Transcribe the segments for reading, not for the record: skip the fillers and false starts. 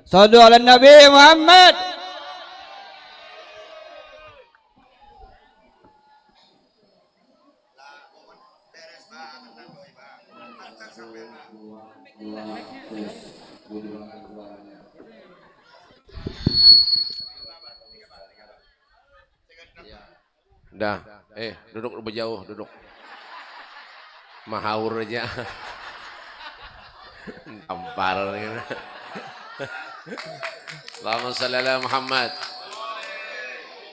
Sallu ala Nabi Muhammad. Dah, duduk lebih jauh, duduk. Mahaur aja. Tampar gitu. Allahumma shalli ala Muhammad.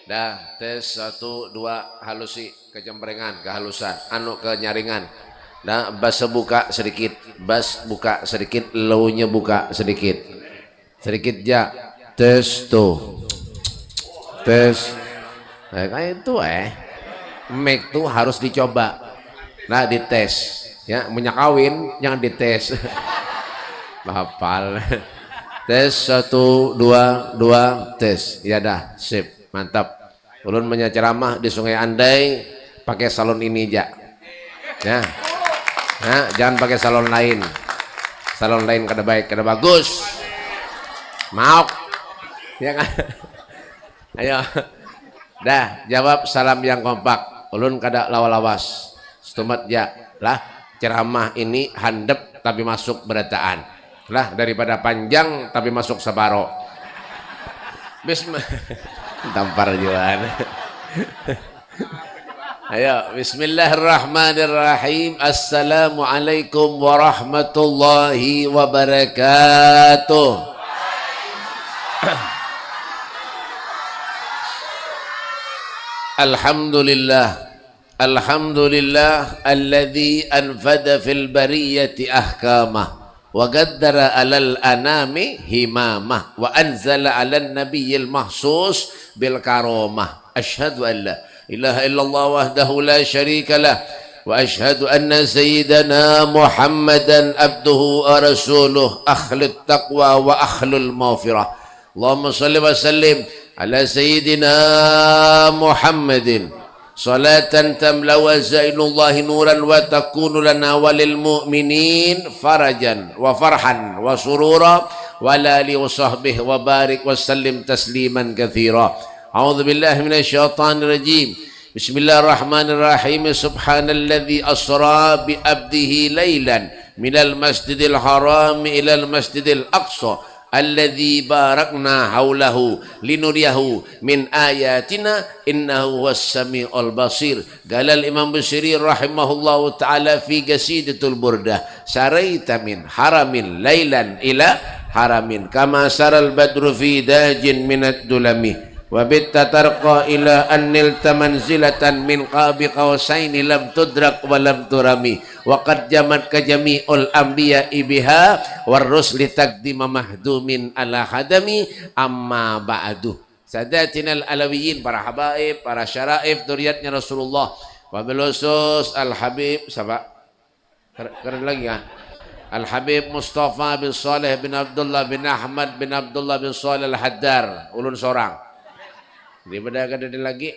Dah, tes 1 2 halusi kecemperengan, kehalusan, anu kenyaringan. Dah, bas buka sedikit, bas buka sedikit, low-nya buka sedikit. Sedikit ja. Tes tuh. Tes. Kayak itu mic tuh harus dicoba. Nah, dites. Ya, minyak kawin jangan dites. Hafal. Tes 1 2 2 tes. Ya dah, sip. Mantap. Ulun menyaceramah di Sungai Andai pakai salon ini aja. Ya. Nah, jangan pakai salon lain. Salon lain kada baik, kada bagus. Mau. Ya kan? Ayo. Dah, jawab salam yang kompak. Ulun kada lawas-lawas. Setumat ya. Lah, ceramah ini handep tapi masuk berataan. Lah, daripada panjang tapi masuk sabaro. Bismillah. Tampar jualan. Ayo, bismillahirrahmanirrahim. Assalamualaikum warahmatullahi wabarakatuh. Alhamdulillah, alhamdulillah alladzi anfada fil bariyati ahkamah wa qaddara alal anami himamah wa anzala alal nabiyyil mahsus bil karamah. Asyhadu an la ilaha illallah wahdahu la syarika lah wa asyhadu anna sayyidana Muhammadan abduhu wa rasuluh akhlut taqwa wa akhlul maghfirah. Allahumma salli wa sallim ala sayyidina Muhammadin salatan tamla wa zainullahi nuran wa takunu lana walil mu'minin farajan wa farhan wa surura wa lali wa sahbihi wa barik wa sallim tasliman kathira. A'udzu billahi minasyaitonir rajim. Bismillahirrahmanirrahim. Subhanalladzi asra bi abdihi lailan minal masjidil haram ilal masjidil aqsa alladzi barakna haulahu linuriyahu min ayatina innahu was-sami'ul basir. Galal Imam Busiri rahimahullahu taala fi qasidatul burdah, saraita min haramin lailan ila haramin kama saral badru fi dajin minad dulami wa bitta tarqa ila annil tamanzilatan min qabi qausaini lam tudrak wa lam turami wa qad jamat ka jami'ul anbiya ibiha war rusli taqdima mahdumin ala hadami amma ba'du. Sadatinal alawiyin, para habaib, para syaraif dzurriyyatnya Rasulullah, wabil khusus Al Habib siapa? Keren lagi ya. Al Habib Mustafa bin Saleh bin Abdullah bin Ahmad bin Abdullah bin Saleh Al Haddar, ulun seorang. Daripada kada ada lagi.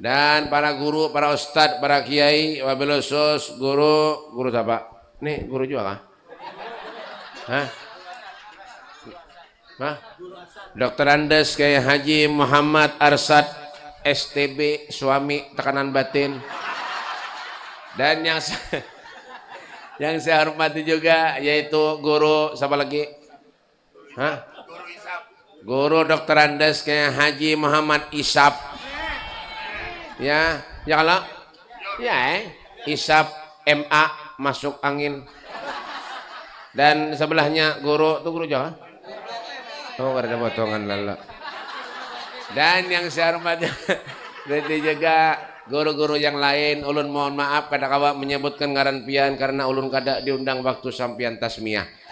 Dan para guru, para ustad, para kiai, wabil khusus guru siapa? Nih guru juga kah? Hah? Hah? Dr. Andes kayak Haji Muhammad Arsad STB, suami tekanan batin. Dan yang saya hormati juga yaitu guru siapa lagi? Hah? Guru Dr. Andes kayak Haji Muhammad Isap. Ya, ya kalau ya Isap MA masuk angin. Dan sebelahnya guru tuh guru Jawa. Oh, ada potongan lala. Dan yang saya hormati berarti juga guru-guru yang lain. Ulun mohon maaf kada kawa menyebutkan ngaran pian karena ulun kada diundang waktu sampian tasmiyah.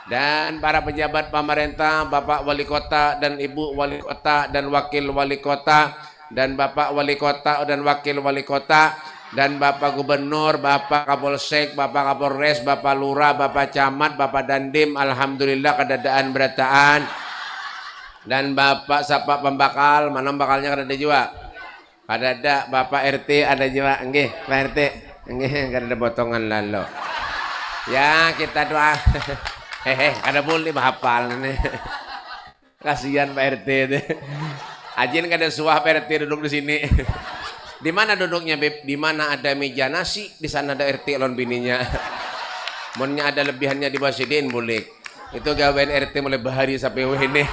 Dan para pejabat pemerintah, Bapak Wali Kota dan Ibu Wali Kota dan Wakil Wali Kota dan Bapak Wali Kota dan Wakil Wali Kota dan Bapak Gubernur, Bapak Kapolsek, Bapak Kapolres, Bapak Lurah, Bapak Camat, Bapak Dandim, alhamdulillah kadadaan berataan. Dan Bapak Sapa Pembakal, mana bakalnya kada ada juga? Kada ada. Bapak RT ada juga, nggih, Pak RT. Nggih, kada ada potongan lalu. Ya, kita doa. Kada boleh bahapal nih. Kasihan Pak RT itu. Ajin kada suah Pak RT duduk di sini. Di mana duduknya Beb? Di mana ada meja nasi, di sana ada RT lawan bininya. Monnya ada lebihannya di bawah sidin boleh. Itu gawean RT mulai bahari sampai ini.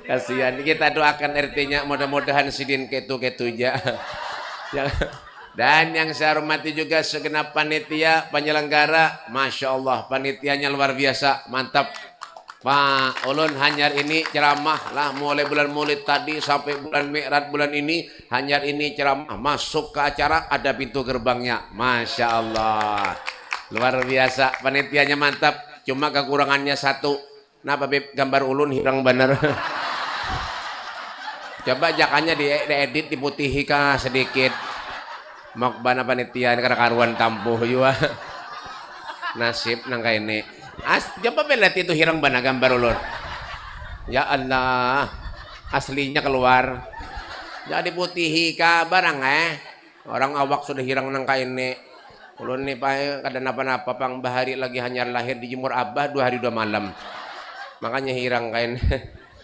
Kasihan. Kita doakan RT-nya mudah-mudahan sidin ketu-ketu aja. Dan yang saya hormati juga segenap panitia penyelenggara, masya Allah panitianya luar biasa, mantap. Pak Ulun Hanyar ini ceramah lah mulai bulan Maulid tadi sampai bulan Mi'raj bulan ini. Hanyar ini ceramah masuk ke acara ada pintu gerbangnya, masya Allah luar biasa. Panitianya mantap, cuma kekurangannya satu. Napa Beb gambar Ulun hilang bener. Coba jakannya diedit diputihi kah sedikit. Makbana panitia karena karuan tampuh juga. Nasib nang ini. Coba lihat itu hirang bana gambar Ulun. Ya Allah, aslinya keluar. Jadi putihi ka barang orang awak sudah hirang nang ini. Ulun nih Pak kada napa-napa pang bahari lagi Hanyar lahir di Jemur Abah 2 hari 2 malam. Makanya hirang kain.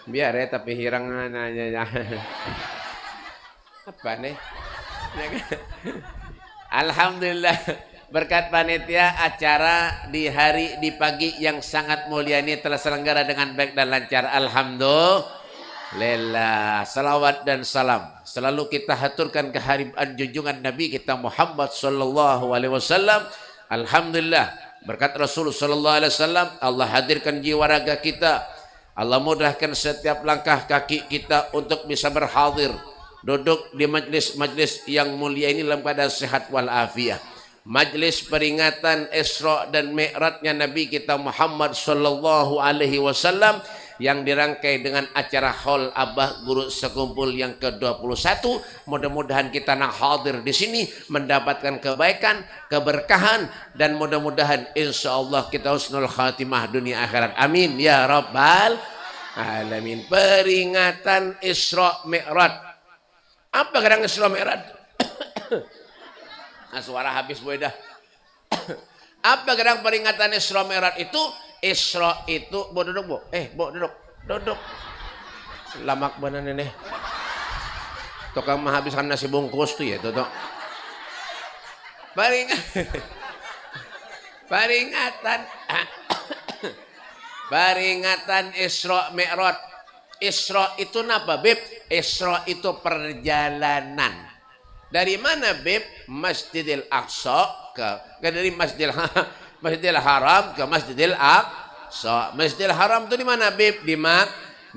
Biar tapi hirang nanya. Apa nih? Alhamdulillah berkat panitia acara di pagi yang sangat mulia ini telah selenggara dengan baik dan lancar. Alhamdulillah. Salawat dan salam selalu kita haturkan kehadiran junjungan Nabi kita Muhammad sallallahu alaihi wasallam. Alhamdulillah berkat Rasul sallallahu alaihi wasallam Allah hadirkan jiwa raga kita. Allah mudahkan setiap langkah kaki kita untuk bisa berhadir duduk di majlis-majlis yang mulia ini dalam keadaan sehat walafiat. Majlis peringatan Isra dan Mi'rajnya Nabi kita Muhammad sallallahu alaihi wasallam yang dirangkai dengan acara Haul Abah Guru Sekumpul yang ke-21. Mudah-mudahan kita nak hadir di sini mendapatkan kebaikan, keberkahan dan mudah-mudahan insyaallah kita husnul khatimah dunia akhirat. Amin ya rabbal alamin. Peringatan Isra Mi'raj. Apa kadang Isra Mi'raj? Suara habis boy dah. Apa kadang peringatan Isra Mi'raj itu? Isra itu, bo duduk bo. Bo duduk. Lamak benar ini. Tukang menghabiskan nasi bungkus tuh ya tuh. Peringatan Isra Mi'raj. Isra itu apa Beb? Isra itu perjalanan. Dari mana Beb? Masjidil Aqsa dari Masjidil Haram ke Masjidil Aqsa. Masjidil Haram itu di mana Beb? Di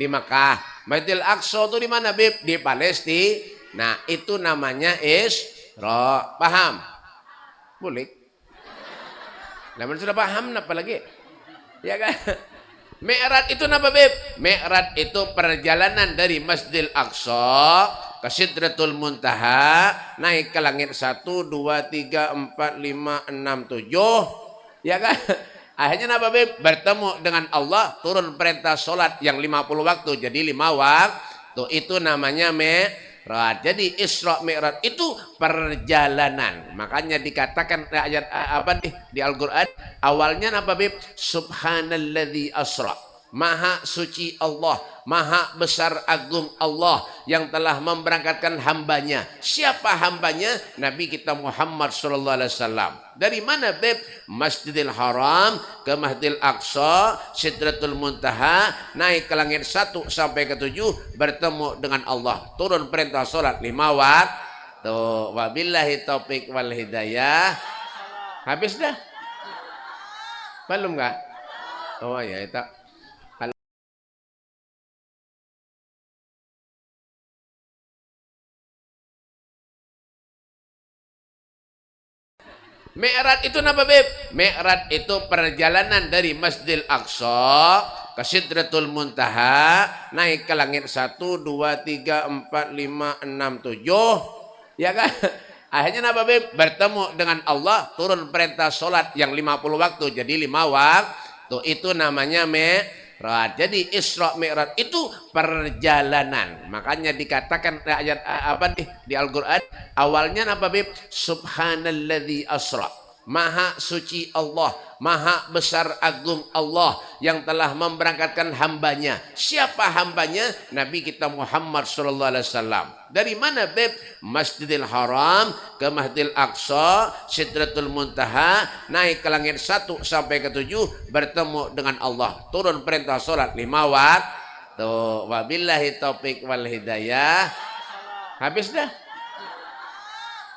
Makkah. Masjidil Aqsa itu di mana Beb? Di Palestina. Nah, itu namanya Isra. Paham? Boleh. Namun sudah paham apa lagi? Ya kan? Mi'raj itu apa Beb? Mi'raj itu perjalanan dari Masjidil Aqsa ke Sidratul Muntaha, naik ke langit 1, 2, 3, 4, 5, 6, 7. Ya kan? Akhirnya apa Beb? Bertemu dengan Allah, turun perintah sholat yang 50 waktu jadi 5 waktu. Itu namanya Mi'raj. Jadi Isra Mi'raj itu perjalanan. Makanya dikatakan ayat apa nih di Al-Qur'an awalnya apa Beb? Subhanalladzi asra. Maha suci Allah, maha besar agung Allah yang telah memberangkatkan hambanya. Siapa hambanya? Nabi kita Muhammad sallallahu alaihi wasallam. Dari mana Beb? Masjidil Haram ke Masjidil Aqsa, Sidratul Muntaha, naik ke langit 1 sampai ke 7, bertemu dengan Allah. Turun perintah salat 5 waktu. Wabillahi taufik wal hidayah. Habis dah? Belum enggak? Oh ya itu. Mi'raj itu apa Beb? Mi'raj itu perjalanan dari Masjidil Aqsa ke Sidratul Muntaha, naik ke langit 1, 2, 3, 4, 5, 6, 7. Ya kan? Akhirnya apa Beb? Bertemu dengan Allah, turun perintah sholat yang 50 waktu jadi 5 waktu. Itu namanya Mi'raj. Jadi Isra Mi'raj itu perjalanan. Makanya dikatakan ayat apa nih di Al-Qur'an awalnya apa Beb? Subhanalladzi asra. Maha suci Allah, maha besar agung Allah yang telah memberangkatkan hambanya. Siapa hambanya? Nabi kita Muhammad sallallahu alaihi wasallam. Dari mana, Beb? Masjidil Haram ke Masjidil Aqsa, Sidratul Muntaha, naik ke langit 1 sampai ke 7, bertemu dengan Allah. Turun perintah salat 5 waktu. Wabillahi taufik wal hidayah. Habis dah?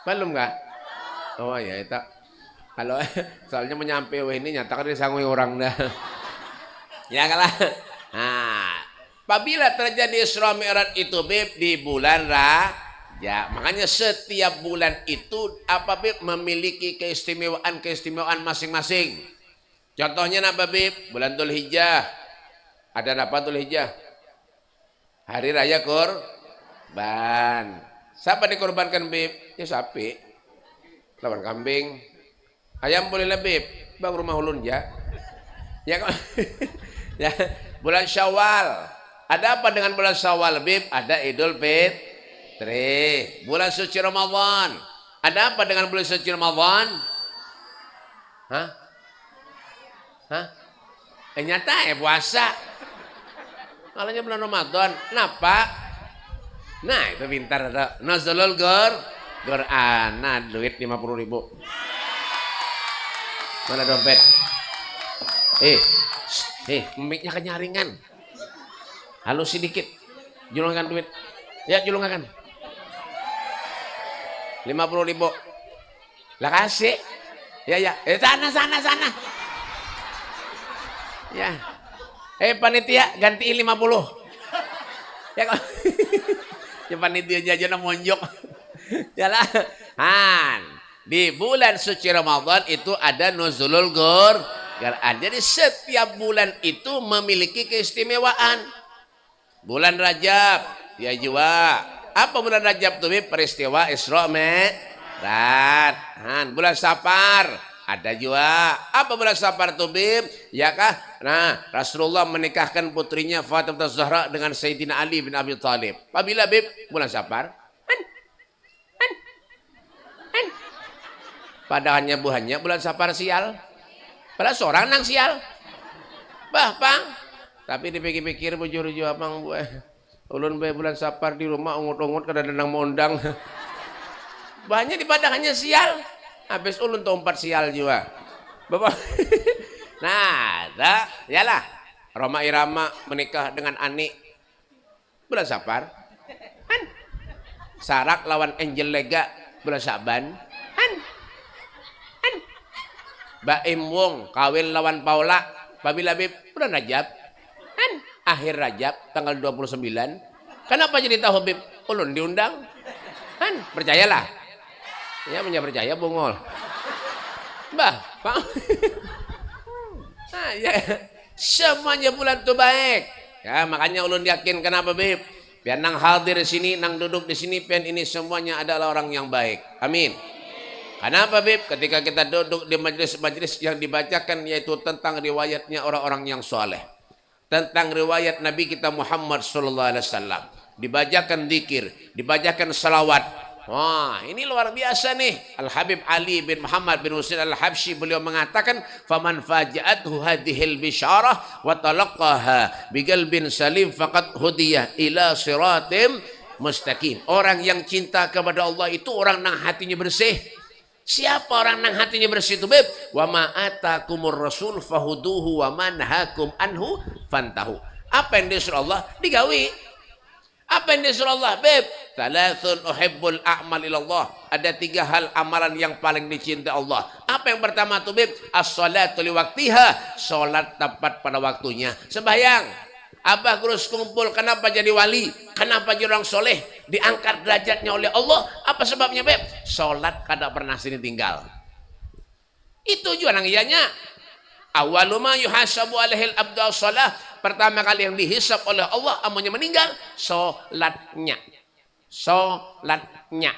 Belum enggak? Oh ya, itu. Kalau soalnya menyampai ini nyatakan disangui orang dah. Ya kalah. Nah, apabila terjadi Isra Mi'raj itu, Beb, di bulan Rajab. Makanya setiap bulan itu apa, Beb, memiliki keistimewaan masing-masing. Contohnya apa, Beb? Bulan Dzulhijjah. Ada apa Dzulhijjah? Hari raya Kurban. Siapa dikorbankan, Beb? Ya sapi. Lawan kambing. Ayam boleh lebih, bang rumah ulun ya. Ya, ya. Bulan Syawal. Ada apa dengan bulan Syawal, Bib? Ada Idul Fitri. Bulan suci Ramadan. Ada apa dengan bulan suci Ramadan? Hah? Hah? Nyata puasa. Kalanya bulan Ramadan. Kenapa? Nah, itu pintar tuh. Nazalul Quran. Nah, duit 50.000. Mana dompet? Mic-nya kenyaringan. Halus sedikit. Julungan duit. Ya, julungan. 50.000. Lah kasih. Ya. Sana. Ya. Panitia gantiin 50. Ya kok. Ya panitia jajan monjok. Yalah. Di bulan suci Ramadan itu ada Nuzulul Quran. Jadi setiap bulan itu memiliki keistimewaan. Bulan Rajab, ya juga. Apa bulan Rajab tuh? Peristiwa Isra Mi'raj. Bulan Safar ada juga. Apa bulan Safar tuh, Bib? Ya kah? Nah, Rasulullah menikahkan putrinya Fatimah Zahra dengan Sayyidina Ali bin Abi Thalib. Apabila, Bib? Bulan Safar. Padahalnya buhannya bulan Safar sial. Padahal seorang nang sial. Pang. Tapi dipikir-pikir bujur-bujur apang buah. Ulun bulan Safar di rumah ungut-ungut kada nang mondang. Banyak di padahalnya sial. Habis ulun tuh 4 sial juga. Bapak. Nah, yalah. Roma Irama menikah dengan Ani bulan Safar. Sarak lawan Angel Lega bulan Saban. Baim Wong kawin lawan Paula Babila Bib bulan Rajab. Akhir Rajab tanggal 29. Kenapa jadi tahu, Bib? Ulun diundang. Percayalah. Ya, punya percaya bungol. Pak. Ya. Semuanya bulan itu baik. Ya, makanya ulun yakin kenapa, Bib? Biar nang hadir di sini, nang duduk di sini, pian ini semuanya adalah orang yang baik. Amin. Kenapa, Bib? Ketika kita duduk di majelis-majelis yang dibacakan yaitu tentang riwayatnya orang-orang yang soleh, tentang riwayat Nabi kita Muhammad sallallahu alaihi wasallam, dibacakan zikir, dibacakan salawat. Wah, ini luar biasa nih. Al-Habib Ali bin Muhammad bin Husain Al-Habsyi beliau mengatakan, "Faman faja'athu hadhil bisyarah wa talaqqaha biqalbin salim faqad hudiyah ila siratim mustaqim." Orang yang cinta kepada Allah itu orang yang hatinya bersih. Siapa orang yang hatinya bersih itu, Beb? Wa ma atakumur rasul fahuduhu wa manhakum anhu fantahu. Apa yang disuruh Allah digawi. Apa yang disuruh Allah, Beb? Thalathun uhibbul a'mal ilallah. Ada 3 hal amalan yang paling dicintai Allah. Apa yang pertama tuh, Beb? As-salatu liwaktiha. Salat tepat pada waktunya. Sembahyang. Abah terus kumpul, kenapa jadi wali? Kenapa jadi orang soleh? Diangkat derajatnya oleh Allah. Apa sebabnya, Beb? Salat kada pernah sini tinggal. Itu juga nang iyanya. Awaluma yuhasabu alaihil abdu as-salah. Pertama kali yang dihisab oleh Allah amunnya meninggal, salatnya. Salatnya.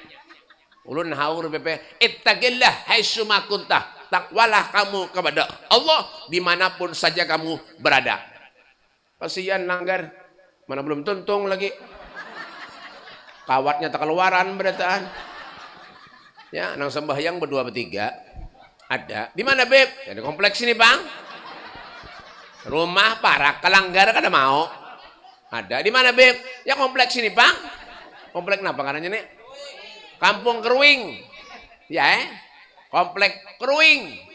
Ulun haur Beb. Ittaqillah haitsuma kuntah. Takwalah kamu kepada Allah dimanapun saja kamu berada. Kasihan langgar, mana belum tuntung lagi. Kawatnya tak keluaran berataan. Ya, nang sembahyang berdua bertiga. Ada. Di mana, Beb? Ya, di kompleks ini, Bang. Rumah Parak, Kalanggar kada mau. Ada. Di mana, Beb? Ya kompleks ini, Bang. Komplek apa karanya nih? Kampung Keruing. Ya, komplek Keruing.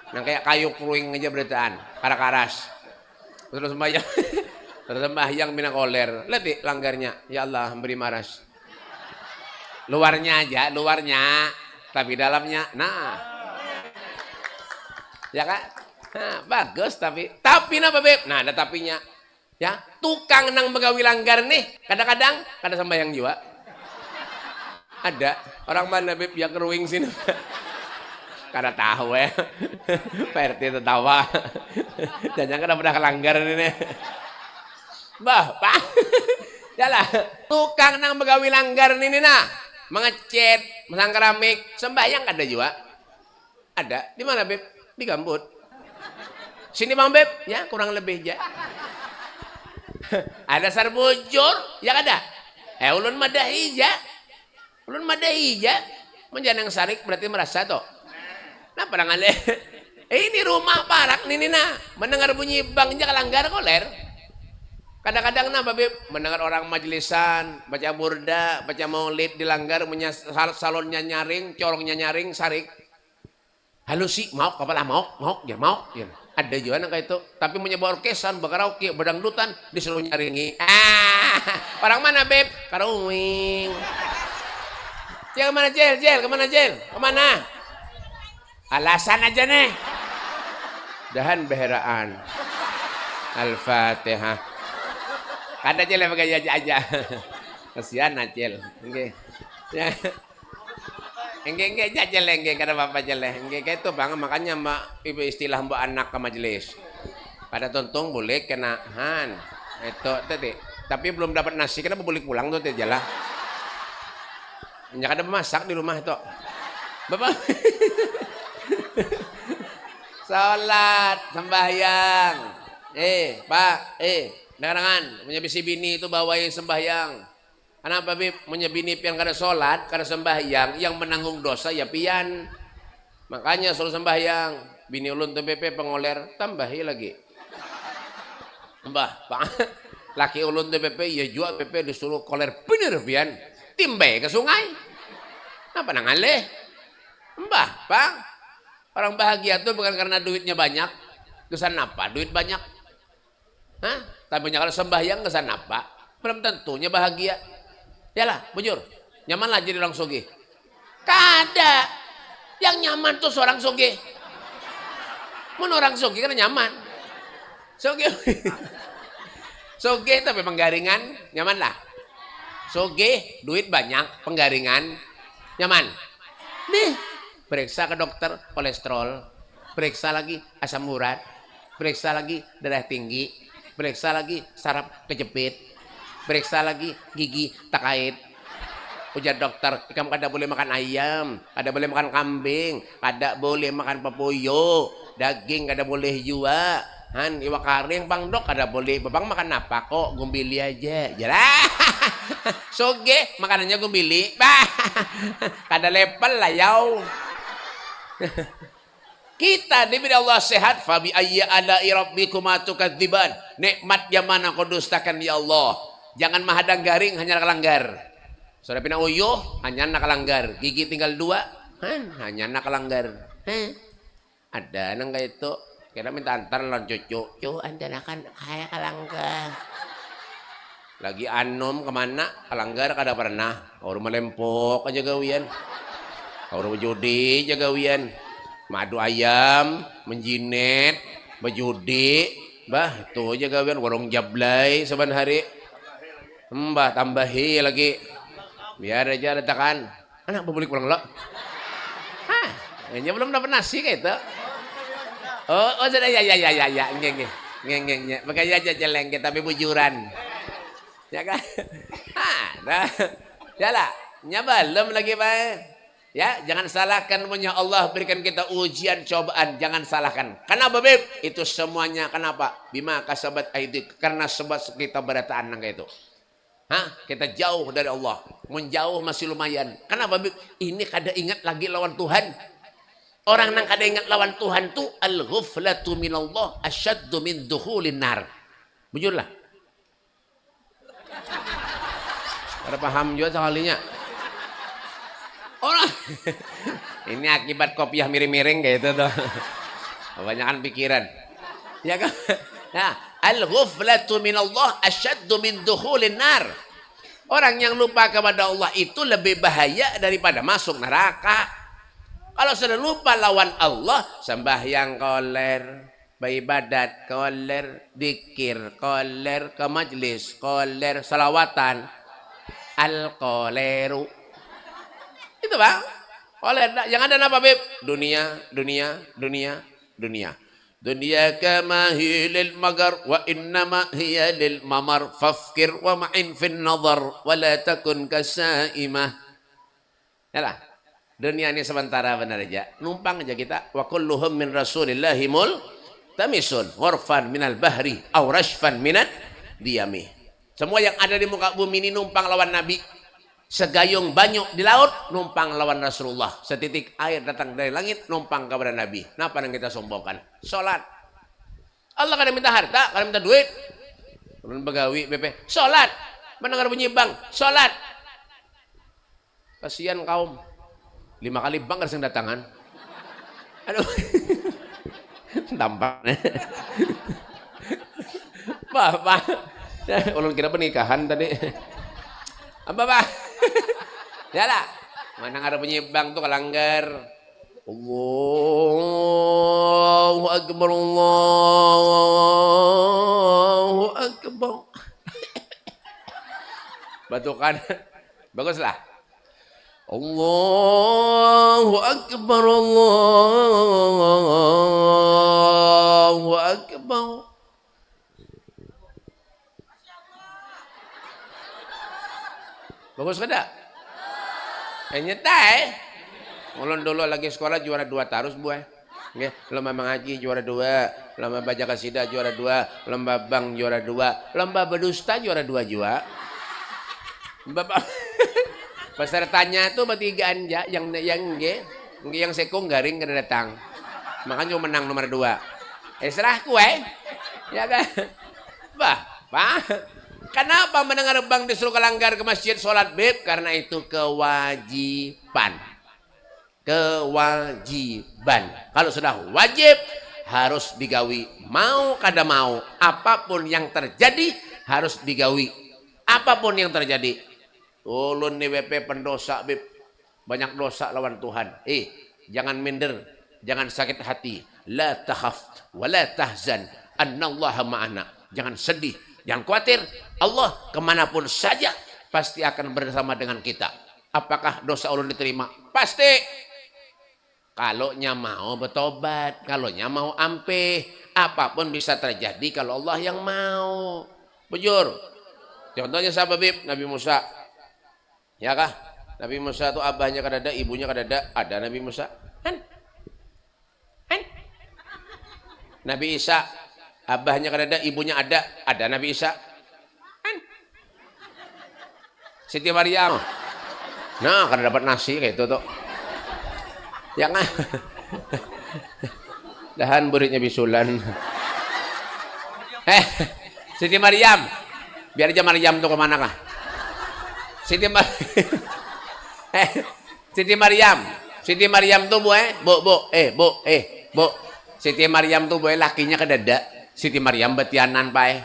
Nah kayak kayu keruing aja beritaan. Karas. Terus sembahyang. Terus sembahyang mina koler. Lihat nih langgarnya. Ya Allah, beri maras. Luarnya aja, luarnya. Tapi dalamnya, nah. Ya kan? Nah, bagus tapi napa, Beb? Nah, ada tapinya. Ya, tukang nang begawi langgar nih. Kadang-kadang kada sembahyang juga. Ada. Orang mana, Beb, yang keruing sini? Kada tahu ya. PRT tertawa. Jangan kada pernah kelanggar ini. Bah, Pak. Yalah, tukang nang begawi langgar ini nah. Mengecat, masang keramik, sembahyang kada juga. Ada. Di mana, Beb? Di Gambut. Sini, Bang, Beb. Ya, kurang lebih ya. Ada sarbujur, ya kada? Ulun madahi ja. Ulun madahi ja. Menjanang sarik berarti merasa toh. Nah, padang ale. Ini rumah Parak nih nah. Mendengar bunyi bang ja kalanggar koler. Kadang-kadang nah, Beb, mendengar orang majlisan, baca burda, baca maulid di langgar, salonnya nyaring, corongnya nyaring, sarik. Halo sih, mau kapalah mau, ya mau. Ya. Ada juga nang kayak itu, tapi punya bawa orkesan, bakaraoke, bedangdutan, disuruh nyaringi. Orang mana, Beb? Karuing. Cel kemana, Cel? Kemana, Cel? Kemana? Alasan aja nih. Dahan beheraan. Al-Fatihah. Kada Cel yang pakai aja. Kasihan Cel. Oke. Ya. Enggak jajal enggak kada apa-apa jale. Enggak kayak itu Bang, makanya mbak ibu istilah mbak anak ke majelis. Pada tuntung boleh kenahan. Itu tadi. Tapi belum dapat nasi kenapa boleh pulang tuh jalan. Enggak ada masak di rumah itu. Bapak. Salat, sembahyang. Pak, dengarangan, punya bisi bini itu bawain sembahyang. Kenapa, Bib? Punya bini pian kada sholat, kada sembahyang, yang menanggung dosa ya pian. Makanya suruh sembahyang. Bini ulun tuh BP pengoler, tambahi lagi. Mbah, Pak. Laki ulun tuh BP, ya juga BP disuruh koler bener pian. Timbai ke sungai. Apa nangaleh? Mbah, Bang. Orang bahagia tuh bukan karena duitnya banyak. Kesan apa? Duit banyak. Hah? Tapi kalau sembahyang kesan apa? Belum tentunya bahagia. Yalah, bujur. Nyaman lah jadi orang sugih. Kada. Yang nyaman tuh seorang sugih. Mun orang sugih kan nyaman. Sugih. Sugih tapi penggaringan nyaman lah. Sugih, duit banyak, penggaringan nyaman. Nih, periksa ke dokter kolesterol, periksa lagi asam urat, periksa lagi darah tinggi, periksa lagi saraf kejepit. Periksa lagi gigi tak kait. Ujar dokter, kamu kada boleh makan ayam, kada boleh makan kambing, kada boleh makan papuyo, daging kada boleh juga. Han, iwak karing Bang Dok kada boleh. Babang makan apa kok? Gumbili aja. Jalah. Soge makanannya gumbili. Kada lepel lah yaw. Kita diberi Allah sehat, fabi ayya ala rabbikuma tukadziban. Nikmat yang mana kau dustakan ya Allah. Jangan mahadang garing hanya kalanggar. Sudah pindah uyuh hanya nakalanggar. Gigi tinggal 2, hanya nakalanggar. Ada nang kayak itu. Kira minta antar lawan cucu. Anda kan kayak kalanggar. Lagi anom kemana? Kalanggar kada pernah. Orang melempok aja gawian. Orang berjudi aja gawian. Madu ayam, menjinet, berjudi. Bah, itu aja gawian. Warung jablay saban hari. Mbah tambahi lagi. Biar aja letakkan. Anak boleh pulang lo. Hah, ini belum dapat nasi kayak itu. Oh sudah ya. Nge. Makanya aja celeng tapi bujuran. Ya kan? Dah. Yalah, belum lagi Pak. Ya, jangan salahkan punya Allah berikan kita ujian cobaan, jangan salahkan. Kenapa, Beb? Itu semuanya kenapa? Bima kasabat aidik, karena sebab kita berataan kayak itu. Kita jauh dari Allah. Menjauh masih lumayan. Kenapa? Ini kada ingat lagi lawan Tuhan. Orang nang kada ingat lawan Tuhan tu al-ghuflatu minallah asyaddu min dukhulin nar. Bujur lah. Ada paham juga sekalinya. Orang ini akibat kopiah miring-miring kayak itu tuh. Kebanyakan pikiran. Ya kan? Nah, al-ghuflatu minallah asyaddu min dukhulin nar. Orang yang lupa kepada Allah itu lebih bahaya daripada masuk neraka. Kalau sudah lupa lawan Allah, sembahyang koler, beribadat koler, dikir koler, ke majlis koler, salawatan, al-koleru. Itu bang, koler. Yang ada apa beb? Dunia, dunia, dunia, dunia. Dunia kama hiya lil magar wa innama hiya lil mamar fafkir wa ma'in fin nazar wa la takun kasaimah. Yalah. Dunia ini sementara benar aja. Numpang aja kita. Wa kulluhum min rasulillahi mul tamisun ghurfan minal bahri aw rashfan minad diyami. Semua yang ada di muka bumi ini numpang lawan Nabi. Segayung banyu di laut numpang lawan Rasulullah. Setitik air datang dari langit numpang kepada Nabi. Napa yang kita sombongkan? Salat. Allah kadang minta harta, kadang minta duit. Kemudian begawi BP, salat. Mendengar bunyi bang, salat. Kasihan kaum. 5 kali bang harus datangan. Aduh. Tampaknya. Pak. Ulun kira pernikahan tadi. Apa pak? Yalah. Mana ada penyibang tuh kelanggar. Allahu akbar, Allahu akbar. Batukan. Baguslah. Allahu akbar, Allahu akbar. Bagus kada? Nyetai. Ulun dulu lagi sekolah juara 2 tarus buah. Nggih, lomba mengaji juara 2, lomba baca kasidah juara 2, lomba bang juara 2, lomba berdusta juara 2 juga. Bapak pesertanya tuh bertigaan ya, yang sekung garing kada datang. Makanya cuma menang nomor 2. Serah kue. Ya kan? Pak. Kenapa mendengar bang disuruh kelanggar ke masjid sholat beb? Karena itu kewajiban. Kewajiban. Kalau sudah wajib harus digawi. Mau kada mau, apapun yang terjadi harus digawi. Apapun yang terjadi. Ulun nih BP pendosa beb. Banyak dosa lawan Tuhan. Jangan minder, jangan sakit hati. La takhaf wa la tahzan. Annallaha ma'ana. Jangan sedih. Jangan khawatir, Allah kemanapun saja pasti akan bersama dengan kita. Apakah dosa ulun diterima? Pasti. Kalau nya mau bertobat, kalau nya mau ampeh, apapun bisa terjadi kalau Allah yang mau. Bujur. Contohnya sahabat Bib, Nabi Musa. Ya kah? Nabi Musa itu abahnya kadada, ibunya kadada, ada Nabi Musa. Han. Nabi Isa. Abahnya kadada, ibunya ada Nabi Isa. Siti Maryam. Nah, kada dapat nasi kayak itu tuh. Ya kan? Dahan buritnya bisulan. Siti Maryam. Biar aja Maryam tuh kemana kah? Siti Maryam tuh bu. Siti Maryam tuh bu lakinya kadada. Siti Maryam betianan pae.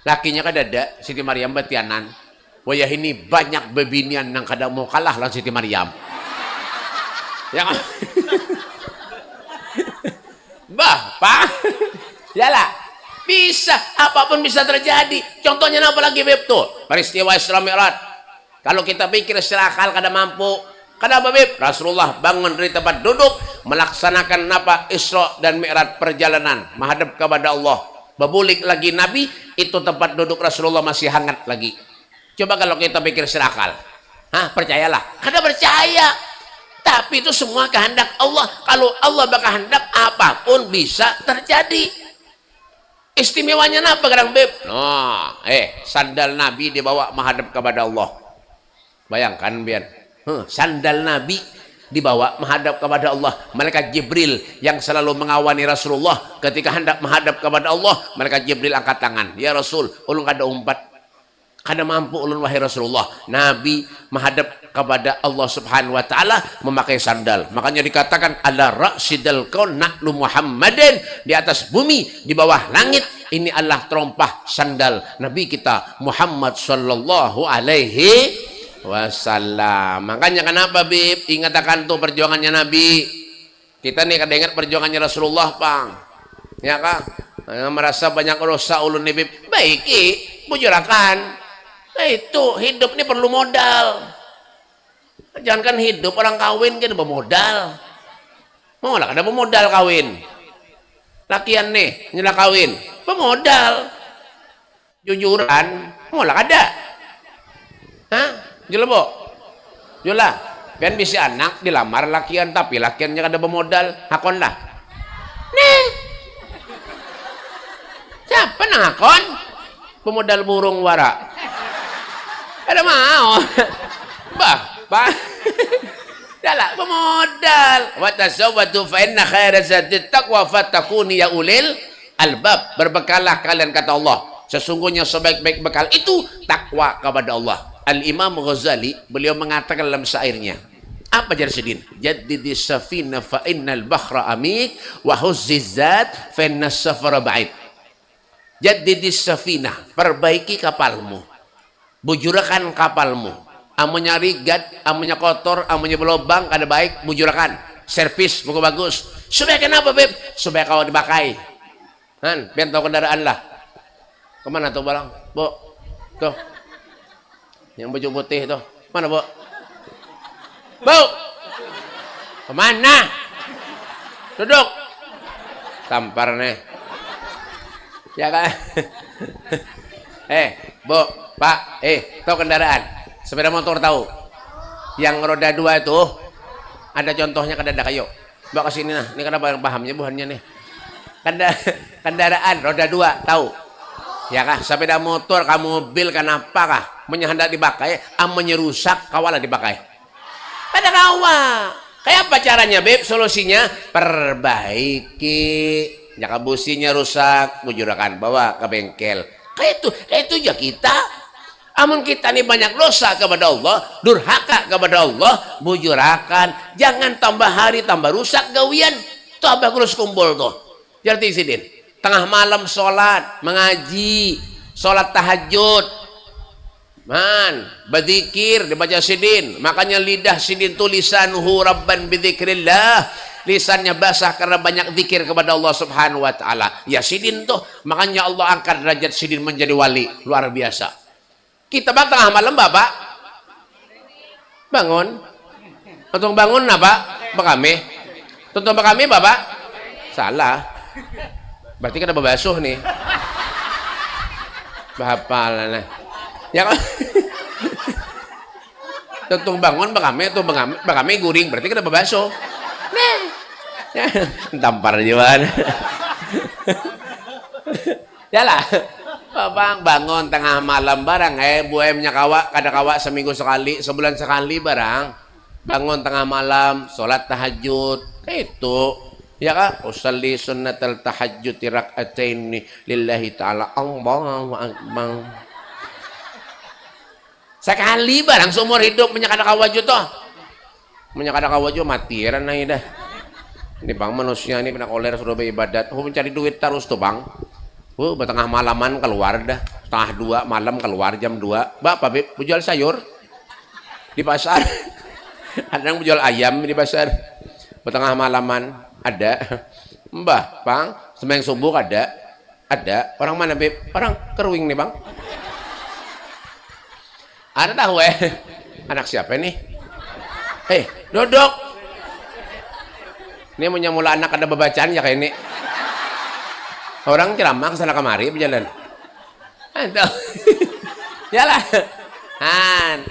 Lakinya kadada, Siti Maryam betianan. Wayah ini banyak bebinian yang kada mau kalah lah Siti Maryam. Yang Pak. Yalah. Bisa, apapun bisa terjadi. Contohnya apa lagi beb tuh? Peristiwa Isra Mi'raj. Kalau kita pikir secara akal kada mampu. Kenapa beb? Rasulullah bangun dari tempat duduk melaksanakan apa Isra dan Mi'raj perjalanan menghadap kepada Allah. Bebulik lagi Nabi, itu tempat duduk Rasulullah masih hangat lagi. Coba kalau kita pikir secara akal. Percayalah. Kada percaya. Tapi itu semua kehendak Allah. Kalau Allah berkehendak apapun bisa terjadi. Istimewanya apa kadang beb? Sandal Nabi dibawa menghadap kepada Allah. Bayangkan biar. Sandal Nabi dibawa menghadap kepada Allah. Malaikat Jibril yang selalu mengawani Rasulullah ketika hendak menghadap kepada Allah, malaikat Jibril angkat tangan, ya Rasul, ulun kada umpat, kada mampu ulun wahai Rasulullah. Nabi menghadap kepada Allah Subhanahu wa taala memakai sandal. Makanya dikatakan ala ra'sidal kaun na'lu Muhammadin, di atas bumi, di bawah langit, ini adalah terompah sandal Nabi kita Muhammad sallallahu alaihi wasallam. Makanya kenapa Bib, ingat akan tuh perjuangannya Nabi. Kita nih kada ingat perjuangannya Rasulullah, Pang. Ya kah? Merasa banyak dosa ulun nih Bib. Baiki, bujurakan. Nah itu, hidup ini perlu modal. Jangan kan hidup orang kawin kan bermodal. Mau lah kada bermodal kawin. Lakian nih, nyela kawin, bermodal. Jujuran, mau lah kada. Hah? Jula bo, jula, pian bisa anak dilamar lakian tapi lakiannya kada bermodal, hakon lah. Nih, siapa nang hakon? Pemodal burung wara. Ada mau, bah, dalah pemodal. Watasawwatu fa inna khairaz zati taqwa fatakuni ya ulil albab. Berbekalah kalian kata Allah. Sesungguhnya sebaik-baik bekal itu takwa kepada Allah. Al-Imam Ghazali beliau mengatakan dalam syairnya, apa jadi sedin? Jaddidi safina fa innal bahra amik wa huzzizat fa innas safara ba'id. Jaddidi safina, perbaiki kapalmu, bujurakan kapalmu. Amunnya rigat, amunnya kotor, amunnya berlobang, kada baik, bujurakan. Servis buku bagus. Supaya kenapa Beb? Supaya kau dipakai. Kan, biar tahu kendaraan lah. Kemana tuh barang? Bu, tuh. Yang baju putih tuh. Mana, Bu? Bu! Kemana? Duduk. Tampar nih. Ya kan? Bu, Pak, tahu kendaraan? Sepeda motor tahu? Yang roda 2 itu ada contohnya kada ada kayu. Bawa ke sini nah. Ini kenapa yang pahamnya buhannya nih? Kendaraan roda 2 tahu? Ya kah? Sepeda motor, mobil, kenapa kah? Hendak dipakai, amunnya rusak, kawalah dipakai. Ada kawa. Kayak apa caranya, Beb? Solusinya perbaiki. Jika businya rusak, bujurakan, bawa ke bengkel. Kayak itu ya kita. Amun kita nih banyak dosa kepada Allah, durhaka kepada Allah, bujurakan. Jangan tambah hari tambah rusak gawian. Tuh abah kurus kumpul tuh. Jadi sidin. Tengah malam sholat, mengaji, sholat tahajud, man, berzikir, dibaca sidin. Makanya lidah sidin tulisanuhu rabban bidzikrillah. Lisannya basah karena banyak zikir kepada Allah Subhanahu wa taala. Ya sidin tuh, makanya Allah angkat derajat sidin menjadi wali, luar biasa. Kita bang tengah malam Bapak bangun. Untung bangun apa? Bakame. Tuntung bakame Bapak? Salah. Berarti kan ada basuh nih. Bahapalan. Ya kan? Tuntung bangun bakame, tuh bakame guring, berarti kan ada basuh. Nih. Ya, tampar aja. Yalah. Bang bangun tengah malam barang buemnya kawa, kada kawa seminggu sekali, sebulan sekali barang. Bangun tengah malam, sholat tahajud, kayak itu. Ya kah? Usalli sunnatal tahajjud rak'ataini lillahi ta'ala. Allahu akbar. Sekali barang seumur hidup menyakada kawaju toh. Menyakada kawaju mati ran dah. Ini bang manusia ini pernah koler sudah beribadat. Mencari duit terus tuh bang. Tengah malaman keluar dah. Setengah 2 malam keluar jam 2. Bapak Beb, jual sayur di pasar. Ada yang jual ayam di pasar. Tengah malaman ada. Mbah, Bang, sembahyang subuh ada. Orang mana, Beb? Orang Keruing nih, Bang. Ada tahu anak siapa nih? Duduk. Ini punya mula anak ada bacaan ya kayak ini. Orang ceramah kesana kemari berjalan. Yalah.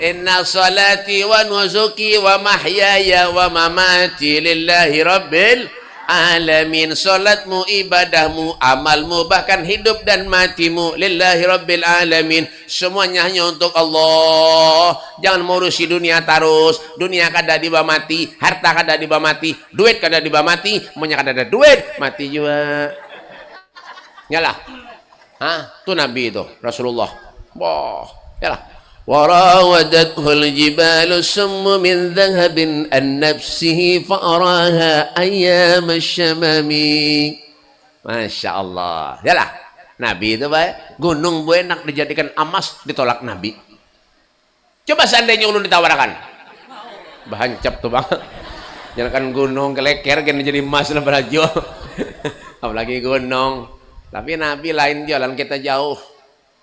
Inna salati wa nusuki wa mahyaya wa mamati lillahi rabbil alamin. Salatmu, ibadahmu, amalmu, bahkan hidup dan matimu lillahi rabbil alamin. Semuanya hanya untuk Allah. Jangan ngurusi dunia terus. Dunia kada dibawa mati, harta kada dibawa mati, duit kada dibawa mati, semuanya kada ada duit, mati juga. Yalah. Itu Nabi itu, Rasulullah. Wah, yalah. وراودته الجبال السم من ذهب عن نفسه فأراها أيام الشمم. Masya Allah. Yalah, Nabi itu baik. Gunung bu enak dijadikan emas, ditolak Nabi. Coba seandainya ulun ditawarkan, bahancap tuh bang. Jangan gunung keleker kan jadi emas lah berajo. Apalagi gunung. Tapi Nabi lain jalan, kita jauh.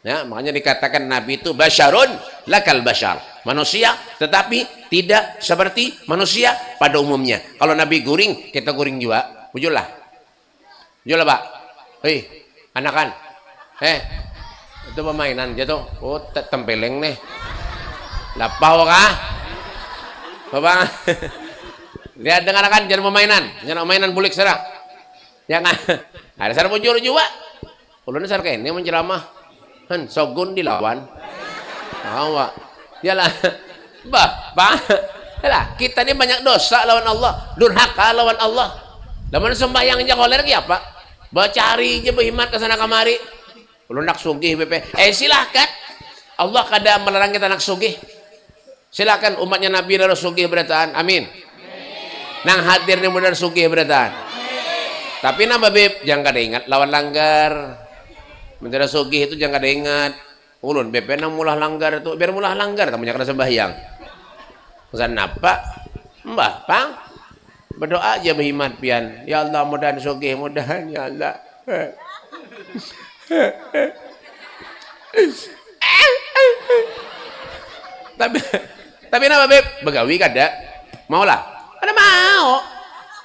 Ya, makanya dikatakan Nabi itu basyarun lakal basyar, manusia tetapi tidak seperti manusia pada umumnya. Kalau Nabi guring, kita guring juga. Ujul Pak. Hei, anakan. Itu permainan jatuh. Oh, tempeleng nih. Lapau kah? Bapak. Lihat dengan anakan, jangan permainan. Jangan permainan bulik serah. Jangan. Ada sarap ujul juga. Ulun sarap ini menceramah. Sogun dilawan. Awak. Yalah. Bapak. Yalah, kita ini banyak dosa lawan Allah, durhaka lawan Allah. Lamun sembahyang jangan oleh lagi apa? Bacari aja berhimat ke sana kemari. Lu nak sugih BP. Silahkan. Allah kada melarang kita nak sugih. Silakan umatnya Nabi darah sugih berataan. Amin. Nang hadir ni modal sugih berataan. Tapi nama beb jangan kada ingat lawan langgar. Mentera sugih itu jangan kada ingat. Ulun BP nang mulah langgar itu, biar mulah langgar kamu kada sembahyang. Pesan apa? Mbah, Pang. Berdoa aja berhimat pian. Ya Allah mudahan sugih, mudahan ya Allah. tapi nama beb begawi kada? Maulah. Kada mau.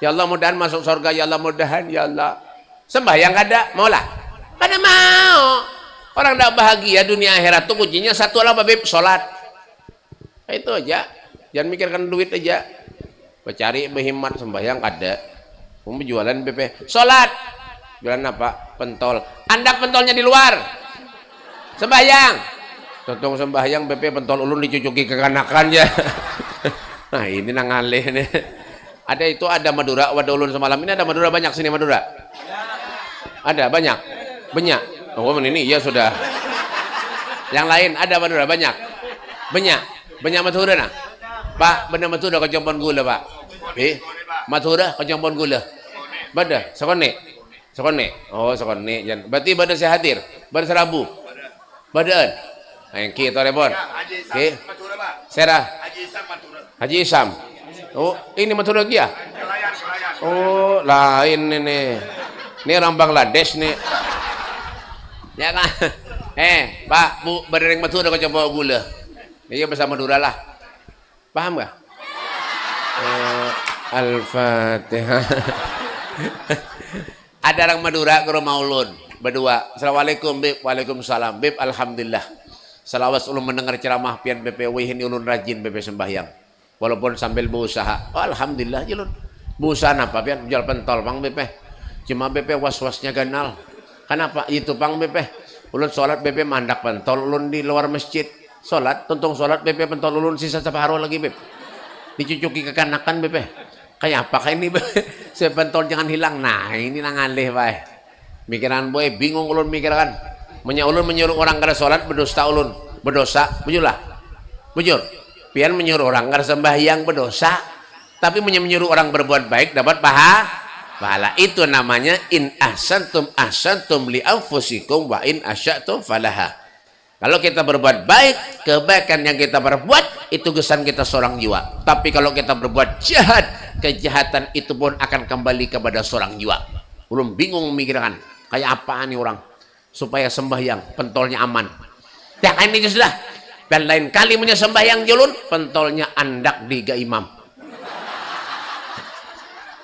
Ya Allah mudahan masuk surga, ya Allah mudahan ya Allah. Sembahyang kada? Maulah. Kada mau. Orang tidak bahagia dunia akhirat tuh kuncinya satu lah beb, sholat. Itu aja. Jangan mikirkan duit aja. Bercari berhimat sembahyang kada. Mau jualan BP. Sholat. Jualan apa? Pentol. Anda pentolnya di luar. Sembahyang. Totong sembahyang BP pentol ulun dicucuki kekanakan ya. Nah ini nangaleh nih. Ada itu ada Madura wadah ulun semalam ini ada Madura banyak sini Madura. Ada banyak. Banyak. Oh ini ya sudah. Yang lain ada Madura banyak. Banyak Madura nah. Pak, benar Madura kau campur gula Pak. Madura kau campur gula. Bada, sekone. Oh sekone. Berarti bada saya hadir. Bada serabu. Badaan. Yang kita telepon. Oke. Serah. Haji Isam. Oh ini Madura dia. Oh lain ini. Ini orang Bangladesh nih. Ya kan? Pak, Bu, berdering Madura kau coba gula. Iya bahasa Madura lah. Paham gak? Al-Fatihah. Ada orang Madura ke rumah ulun berdua. Assalamualaikum Bib. Waalaikumsalam Bib. Alhamdulillah. Selawas ulun mendengar ceramah pian BPW ini ulun rajin BP sembahyang. Walaupun sambil berusaha. Oh, alhamdulillah ulun. Berusaha apa pian? Jual pentol Bang BP. Cuma BP was-wasnya ganal. Kenapa? Itu Bang BP. Ulun sholat BP mandak pentol ulun di luar masjid. Sholat, tuntung sholat BP pentol ulun sisa separuh lagi BP. Dicucuki kekanakan BP. Kayak apa kayak ini BP? Sepentol jangan hilang. Nah ini nangalih bae. Mikiran boy bingung ulun mikirkan. Ulun menyuruh orang kada sholat berdosa ulun. Berdosa, bujur lah. Bujur. Pian menyuruh orang kada sembahyang berdosa. Tapi menyuruh orang berbuat baik dapat pahala. Itu namanya in ahsantum li anfusikum wa in asyatum falaha. Kalau kita berbuat baik, kebaikan yang kita berbuat itu gesan kita seorang jiwa. Tapi kalau kita berbuat jahat, kejahatan itu pun akan kembali kepada seorang jiwa. Belum bingung memikirkan kayak apa nih orang supaya sembahyang pentolnya aman. Ya ini sudah. Dan lain kali punya sembahyang julun pentolnya andak di ga imam.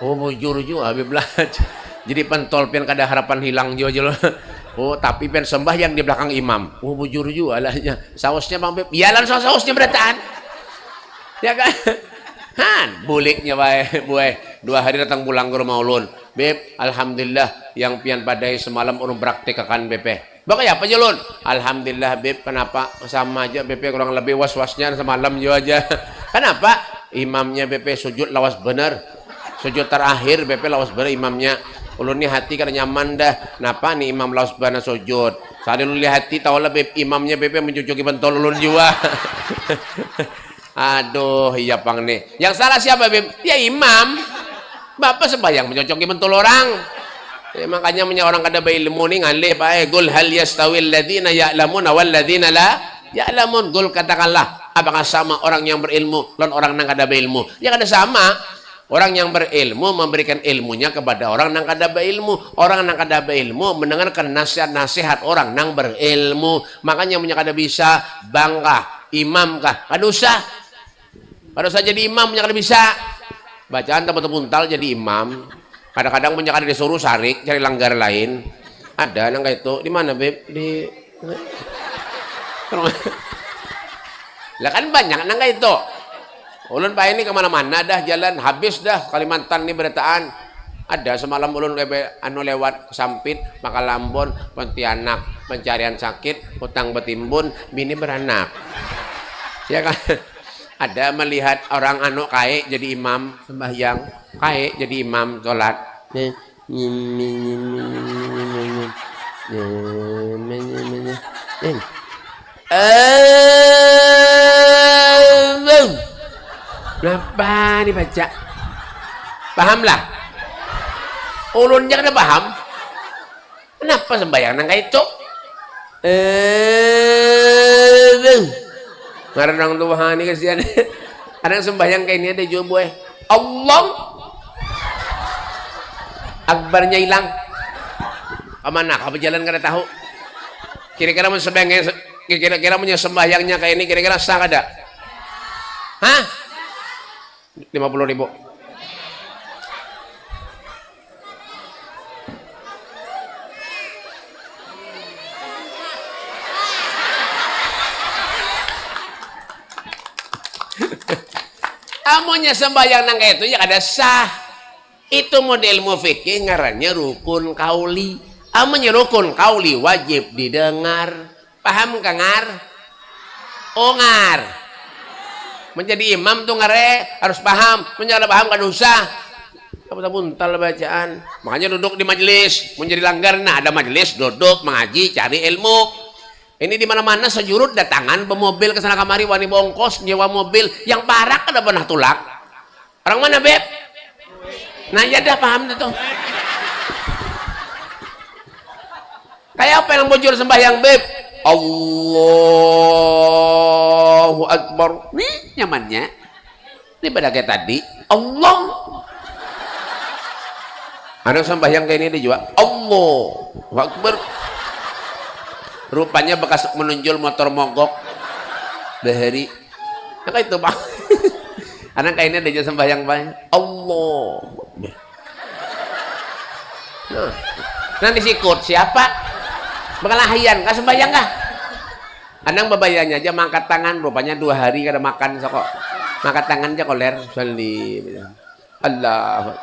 Oh bujur juga habis belajar. Jadi pentol pian kada harapan hilang juga. Oh tapi pian sembahyang di belakang imam. Oh bujur juga alahnya. Sausnya Bang Beb. Iyalah sausnya berataan. Ya kan? Han, buliknya bae, 2 hari datang pulang ke rumah ulun. Beb, alhamdulillah yang pian padai semalam urung praktikakan BP. Baka apa jalun? Alhamdulillah Beb, kenapa? Sama aja BP kurang lebih was-wasnya semalam juga aja. Kenapa? Imamnya BP sujud lawas bener. Sujud terakhir BP lawas bener imamnya. Ulun ni hati kada nyaman dah. Napa nih imam lawas bener sujud? Saat ulun lihat hati tahu lah Beb, imamnya BP mencucuki pentol ulun juga. Aduh, iya pang nih. Yang salah siapa Beb? Ya imam. Bapak sembahyang mencocoki bentul orang. Makanya orang kada berilmu ni ngalih bae gul hal yastawil ladzina ya'lamuna wal ladzina la ya'lamun. Gul katakanlah apakah sama orang yang berilmu dan orang yang kada berilmu? Ya kada sama. Orang yang berilmu memberikan ilmunya kepada orang yang kada berilmu. Orang yang kada berilmu mendengarkan nasihat-nasihat orang yang berilmu. Makanya punya kada bisa bangkah imam kah? Kada usah. Kada usah jadi imam punya kada bisa. Bacaan tempat puntal jadi imam. Kadang-kadang punya kada disuruh sarik cari langgar lain. Ada nang kayak itu. Di mana Beb? Di lah kan banyak nang kayak itu. Ulun pak ini kemana-mana dah jalan habis dah Kalimantan nih beritaan. Ada semalam ulun anu lewat Sampit, Makalambon, Pontianak, pencarian sakit, hutang betimbun, bini beranak. Ya kan? Ada melihat orang anu kae jadi imam sembahyang, kae jadi imam sholat. Kenapa dibaca? Pahamlah. Ulunnya kada paham. Kenapa sembahyang nang kae itu? Ngarang Tuhan ini kasihan. Ada sembahyang kayak ini ada juga boy. Allah Akbarnya hilang. Kemana? Apa jalan kada tahu. Kira-kira mau sembahyang, kira-kira punya sembahyangnya kayak ini kira-kira sah ada? Hah? 50.000. Amunnya sembahyang nang itu ya kada sah. Itu model fikih ngarannya rukun kauli. Amunnya rukun kauli wajib didengar. Paham kangar? Ongar. Menjadi imam tuh ngare harus paham. Menjadi paham kada usah. Apa buntal bacaan. Makanya duduk di majelis. Menjadi langgar nah ada majelis duduk mengaji cari ilmu. Ini di mana-mana sejurut datangan pemobil ke sana kamari wani bongkos nyewa mobil yang parak kada pernah tulak. Orang mana Beb? Nah ya dah paham itu. Kayak apa yang bocor sembahyang Beb? Allahu Akbar. Nih nyamannya. Ini pada kayak tadi. Allah. Ada sembahyang kayak ini dia juga. Allahu Akbar. Rupanya bekas menonjol motor mogok bahari. Nah itu Pak. Anak kainnya dia sembahyang Pak. Allah. Nah, nanti sikut siapa? Bekalahian kah sembahyang kah? Anang babayanya aja mangkat tangan. Rupanya 2 hari kada makan sokok. Mangkat tangan aja koler. Salli. Allah.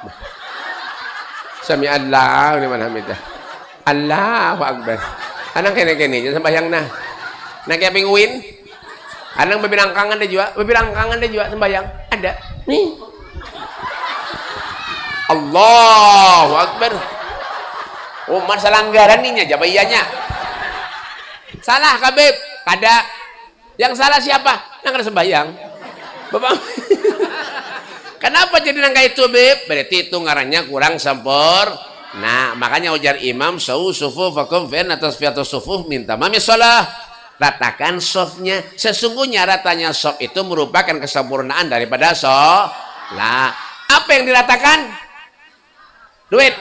Sami Allah. Ini mana hamidah. Allahu Akbar. Anang kene-kene jangan sembahyang nah. Nah kayak penguin. Anang bebirangkangan dia juga, sembahyang. Ada. Nih. Allahu Akbar. Oh, masalah anggaran nih aja bayanya. Salah Kabib, kada. Yang salah siapa? Nang kada sembahyang. Bapak. Kenapa jadi nang kayak itu, Beb? Berarti itu ngarannya kurang sempurna. Nah, makanya ujar imam sufufakum fa inna tasfiyatus sufuf min tamamis shalah. Ratakan sofnya. Sesungguhnya ratanya sof itu merupakan kesempurnaan daripada sholat. Apa yang diratakan? Duit.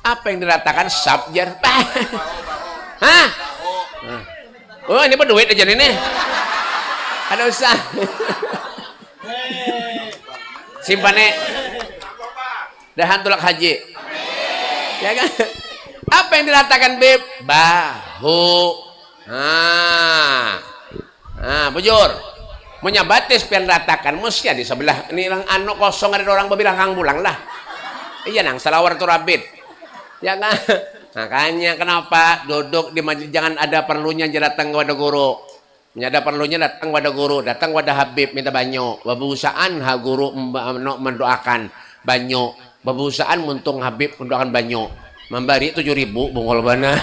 Apa yang diratakan? Sabjar. Hah? Oh, ini berduit aja nih. Ada usah. Simpannya. Dahan tulak haji. Ya kan? Apa yang diratakan Beb? Bahu. bujur. Punya batis pian ratakan musya di sebelah ini lang anu kosong ada orang berbilang kang bulang lah. Iya nang salawar tu rabit. Ya kan? Makanya kenapa duduk di majlis jangan ada perlunya datang kepada guru. Ada perlunya datang kepada guru, datang kepada Habib minta banyu. Babusaan ha guru mendoakan banyu. Babusaan muntung Habib mendoakan banyu. Memberi 7.000 bungol bana.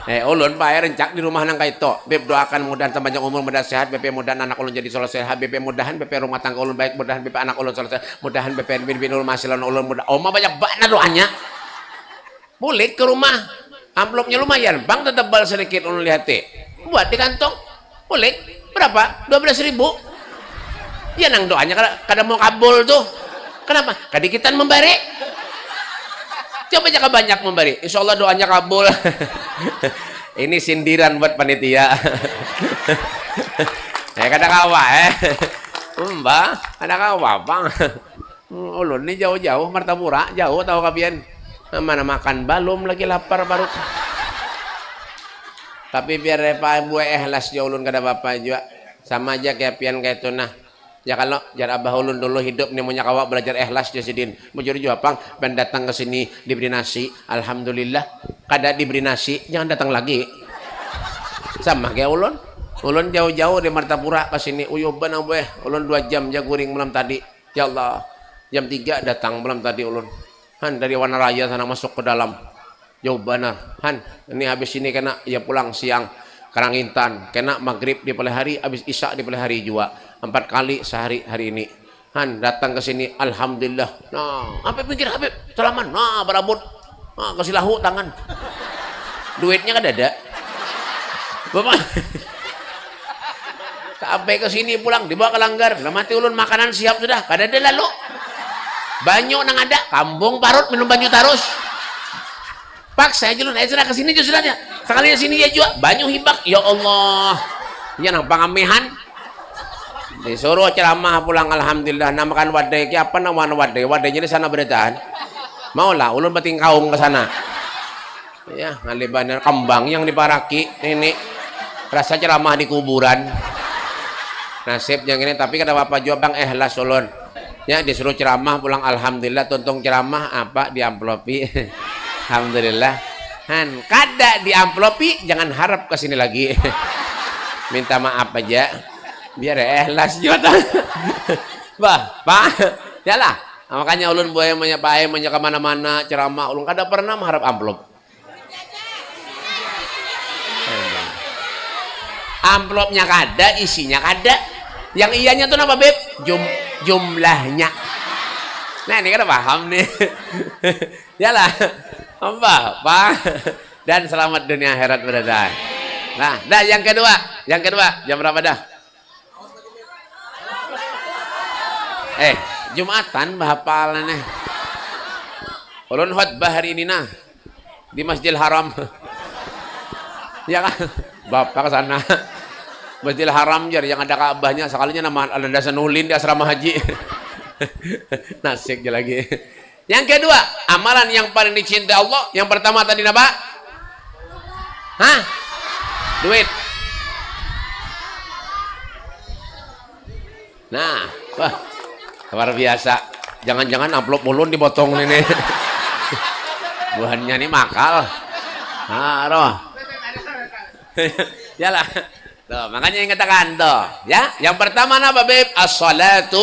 Ulun bayar rencak di rumah nang kaito. Beb doakan mudahan panjang umur, mudah sehat, BP mudahan anak ulun jadi soleh sehat, BP mudahan BP rumah tangga ulun baik, mudahan BP anak ulun soleh sehat, mudahan BP bin ulun masilan ulun mudah. Oma banyak banget doanya. Boleh ke rumah. Amplopnya lumayan, bang tebal sedikit ulun lihat. Buat di kantong. Boleh. Berapa? 12.000. Ya nang doanya kada mau kabul tuh. Kenapa? Kadikitan memberi. Coba jangan banyak memberi. Insya Allah doanya kabul. Ini sindiran buat panitia. Kada kawa Mbak, kada kawa bang. Ulun ini jauh-jauh Martapura, jauh tahu kapian. Mana makan belum lagi lapar baru. Tapi biar Pak Ibu ikhlas ya ulun kada apa juga. Sama aja kayak pian kayak itu nah. Ya kalau jar abah ulun dulu hidup nih punya kawa belajar ikhlas dia sidin. Mujur juga pang ben datang ke sini diberi nasi, alhamdulillah. Kada diberi nasi, jangan datang lagi. Sama kayak ulun. Ulun jauh-jauh dari Martapura ke sini. Uyuban abah, ulun 2 jam jaguring malam tadi. Ya Allah. Jam 3 datang malam tadi ulun. Han dari Wanaraya sana masuk ke dalam. Jauh benar. Han, ini habis ini kena ya pulang siang. Karangintan, kena maghrib di pagi hari, habis isya di pagi hari juga. 4 kali sehari hari ini. Han datang ke sini, alhamdulillah. Nah, apa pikir Habib? Salaman. Nah, berabot. Nah, kasih lahu tangan. Duitnya kan ada. Bapak. Sampai ke sini pulang dibawa ke langgar. Lah mati ulun makanan siap sudah. Kada ada lalu. Banyu nang ada, kambung parut minum banyu terus. Paksa aja lu, sudah ke sini sudah ya. Sekali di sini ya juga banyu hibak. Ya Allah. Ya nang pangamehan. Disuruh ceramah pulang alhamdulillah namakan wadai ki apa nama wadai? Wadainya di sana beretaan. Maulah ulun bating kaung ke sana. Ya, ngaliban kembang yang diparaki ini. Rasa ceramah di kuburan. Nasib yang ini tapi kada apa juga bang ikhlas ulun. Ya disuruh ceramah pulang alhamdulillah tuntung ceramah apa di amplopi. Alhamdulillah. Han kada di amplopi jangan harap ke sini lagi. Minta maaf aja. Biar ikhlas juga. Bah, Pak. Yalah. Makanya ulun buaya menyapai menyak kemana-mana ceramah ulun kada pernah mengharap amplop. Amplopnya kada, isinya kada. Yang iyanya tuh apa, Beb? Jumlahnya. Nah, ini kan paham nih. Yalah. Apa? Pak. Dan selamat dunia akhirat berada. Nah, dah yang kedua. Jam berapa dah? Jumatan bahapalannya. Ulun khutbah hari ini nah di Masjidil Haram. Ya kan? Bapak ke sana. Masjidil Haram jar yang ada Ka'bahnya sekalinya nama ada sanulin di asrama haji. Nasik je lagi. Yang kedua, amalan yang paling dicintai Allah, yang pertama tadi apa? Hah? Duit. Nah, wah, luar biasa. Jangan-jangan amplop ulun dipotong ini. Buahnya ini makal. Roh. Yalah. Tuh, makanya yang katakan tuh, ya. Yang pertama apa, Beb? As-salatu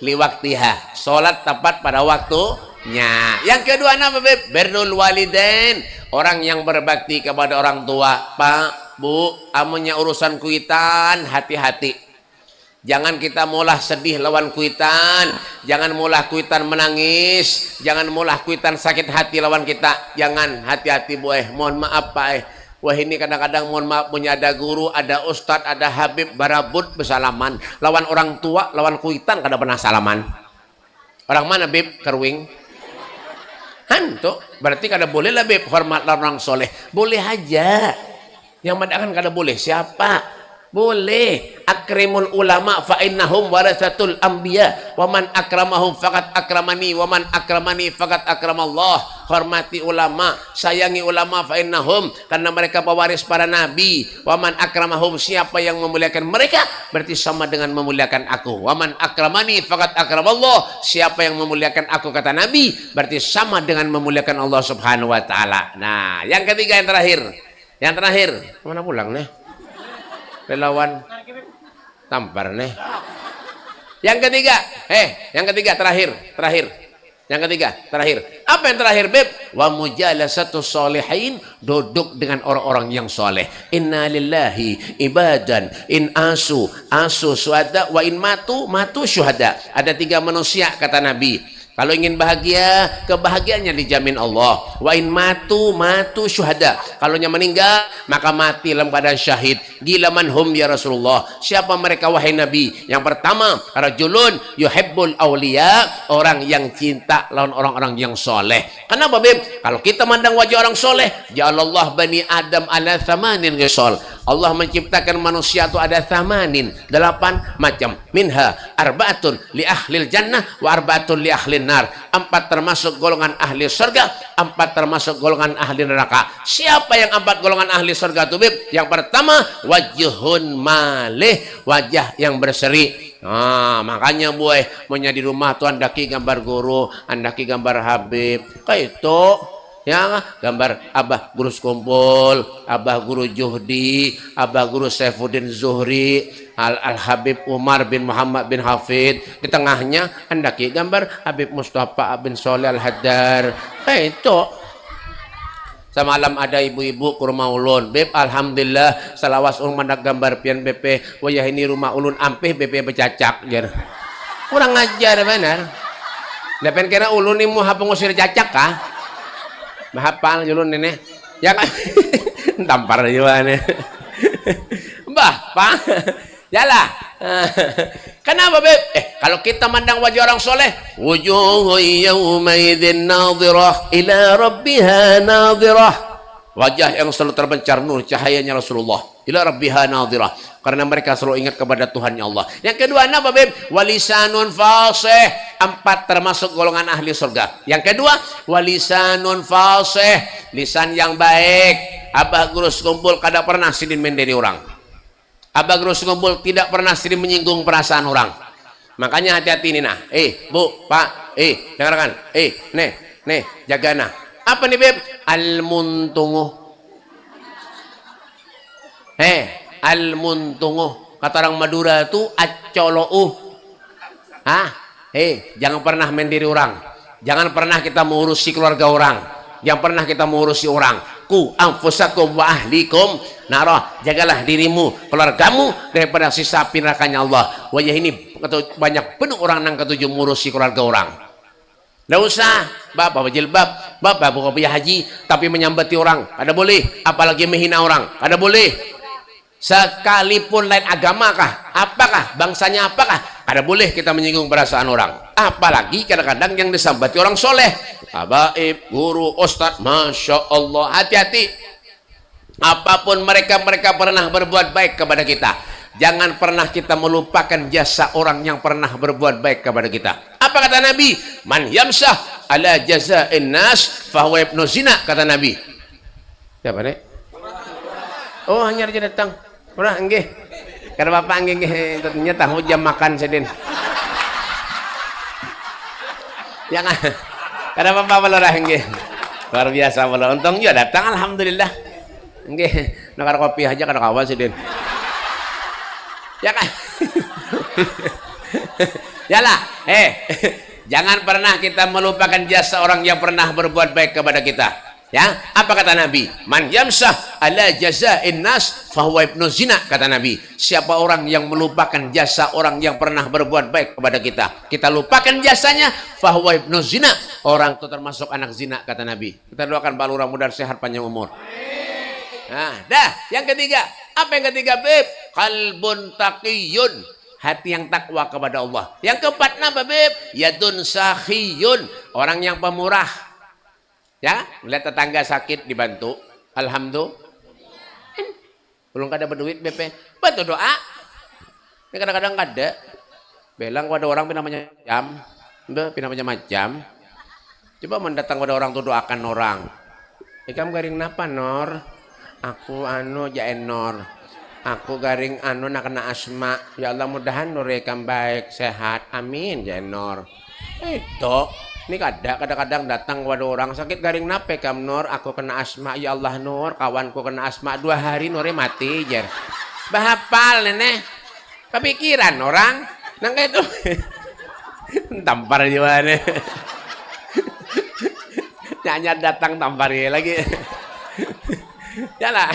liwaktiha. Salat tepat pada waktunya. Yang kedua apa, Beb? Birrul walidain. Orang yang berbakti kepada orang tua. Pak, Bu, amunnya urusan kuitan, hati-hati. Jangan kita mulah sedih lawan kuitan. Jangan mulah kuitan menangis. Jangan mulah kuitan sakit hati lawan kita. Jangan, hati-hati, Bu. Mohon maaf, Pak. Wah, ini kadang-kadang mohon maaf punya ada guru, ada ustadz, ada habib, barabut bersalaman. Lawan orang tua, lawan kuitan kada pernah salaman. Orang mana, Bib? Kerwing. Hantu. Berarti kada boleh lah, Bib. Hormat orang soleh. Boleh aja. Yang madakan kada boleh. Siapa? Boleh. Akrimul ulama fa innahum warasatul anbiya wa man akramahum faqad akramani wa man akramani faqad akramallah. Hormati ulama, sayangi ulama fa innahum, karena mereka pewaris para nabi. Wa man akramahum, siapa yang memuliakan mereka berarti sama dengan memuliakan aku. Wa man akramani faqad akramallah, siapa yang memuliakan aku kata nabi berarti sama dengan memuliakan Allah Subhanahu wa taala. Nah, yang ketiga, yang terakhir. Yang terakhir, kemana pulang nih? Relawan tampar nih. Yang ketiga, terakhir. Yang ketiga, terakhir. Apa yang terakhir, Beb? Wa mujalasatu sholihin, duduk dengan orang-orang yang soleh. Inna lillahi ibadan in asu syuhada wa in matu syuhada. Ada 3 manusia kata Nabi. Kalau ingin bahagia, kebahagiaannya dijamin Allah. Wa in matu syuhada. Kalau meninggal, maka mati dalam keadaan syahid. Gila manhum ya Rasulullah. Siapa mereka wahai Nabi? Yang pertama, rajulun yuhibbul awliya, orang yang cinta lawan orang-orang yang soleh. Kenapa, Beb? Kalau kita mandang wajah orang soleh, ja'alallah bani Adam ala thamanin gisol. Allah menciptakan manusia itu ada 8 macam. Minha arba'atun li ahlil jannah wa arba'atun li ahlin nar. 4 termasuk golongan ahli surga, 4 termasuk golongan ahli neraka. Siapa yang 4 golongan ahli surga itu, Bib? Yang pertama, wajhun malih, wajah yang berseri. Makanya boy, mau di rumah tuh andaki gambar guru, andaki gambar Habib. Kayak itu ya, gambar Abah Guru Skumpul, Abah Guru Juhdi, Abah Guru Saifuddin Zuhri, Al-Habib Umar bin Muhammad bin Hafid. Di tengahnya andaki gambar Habib Mustafa bin Soleh Al-Haddar. Itu semalam ada ibu-ibu ke rumah ulun, Beb, alhamdulillah salawas ulun mandak gambar pian BP wajah ini rumah ulun ampih BP bercacak jar. Kurang ngajar benar. Depen kira ulun ini mau ngusir cacak kah? Mahapal julun nenek ya kan. Tampar juga nih. Mbah, Pak. Yalah. Kenapa, Beb? Kalau kita mandang wajah orang soleh, wujuhu yawmaidin nadhirah ila rabbiha nadhirah. Wajah yang selalu terbencar nur cahayanya Rasulullah. Ila rabbiha nadhirah. Karena mereka selalu ingat kepada Tuhannya Allah. Yang kedua, apa, Beb? Walisanun fasih. 4 termasuk golongan ahli surga. Yang kedua, walisanun fasih, lisan yang baik. Abah Guru Skumpul kada pernah sidin mendeni orang. Abah Guru Skumpul tidak pernah sidin menyinggung perasaan orang. Makanya hati-hati ini nah. Bu, Pak, dengarkan. Nih, jaga nah. Apa nih, Beb? Al-muntungu. Al-muntungu. Kata orang Madura itu acolou. Jangan pernah mendiri orang. Jangan pernah kita mengurusi keluarga orang. Jangan pernah kita mengurusi orang. Ku anfusakum wa ahlikum narah. Jagalah dirimu, keluargamu daripada sisa api nerakanya Allah. Wajah ini banyak penuh orang nang ketujuh mengurusi keluarga orang. Nggak usah bapak berjilbab, bapak buka biaya haji tapi menyambati orang, ada boleh. Apalagi menghina orang, ada boleh. Sekalipun lain agama kah, apakah, bangsanya apakah, ada boleh kita menyinggung perasaan orang. Apalagi kadang-kadang yang disambati orang soleh, habaib, guru, ustadz, masya Allah. Hati-hati. Apapun mereka pernah berbuat baik kepada kita, jangan pernah kita melupakan jasa orang yang pernah berbuat baik kepada kita. Apa kata Nabi? Man yamsah ala jaza'in nas fahuwa ibnu zina, kata Nabi. Siapa nih? Oh, hanya aja datang. Pernah nggih. Karena bapak nggih ternyata jam makan sedin. Ya kan? Karena bapak melorah nggih. Luar biasa malah. Untung juga datang, alhamdulillah. Nggih, nakar kopi aja kada kawan sedin. Ya kan? Yalah, jangan pernah kita melupakan jasa orang yang pernah berbuat baik kepada kita. Ya, apa kata Nabi? Man yamsah ala jaza'in nas fahuwa ibnu zina, kata Nabi. Siapa orang yang melupakan jasa orang yang pernah berbuat baik kepada kita lupakan jasanya, fahuwa ibnu zina, orang itu termasuk anak zina, kata Nabi. Kita doakan Pak Lurah mudah sehat panjang umur. Nah, dah, yang ketiga. Apa yang ketiga, Beb? Qalbun taqiyun, hati yang takwa kepada Allah. Yang keempat, apa, Beb? Yadun sakhiyun, orang yang pemurah. Ya, melihat tetangga sakit dibantu, alhamdulillah. Belum kada berduit BP. Bantu doa. Ini kadang-kadang kada. Bilang pada orang namanya macam. Namanya macam. Coba mendatang pada orang tuh doakan orang. Ikam garing napa Nor? Aku jaen Nor. Aku garing nak kena asma. Ya Allah mudahan Nur ikam baik sehat. Amin jaen Nor. Itu. Ini kadang-kadang datang kepada orang sakit garing nape kam Nur, aku kena asma, ya Allah Nur, kawanku kena asma 2 hari Nure mati jer. Bahapal nenek, kepikiran orang, nang itu tampar juga nih. Nyanyi datang tampar lagi. Jalan.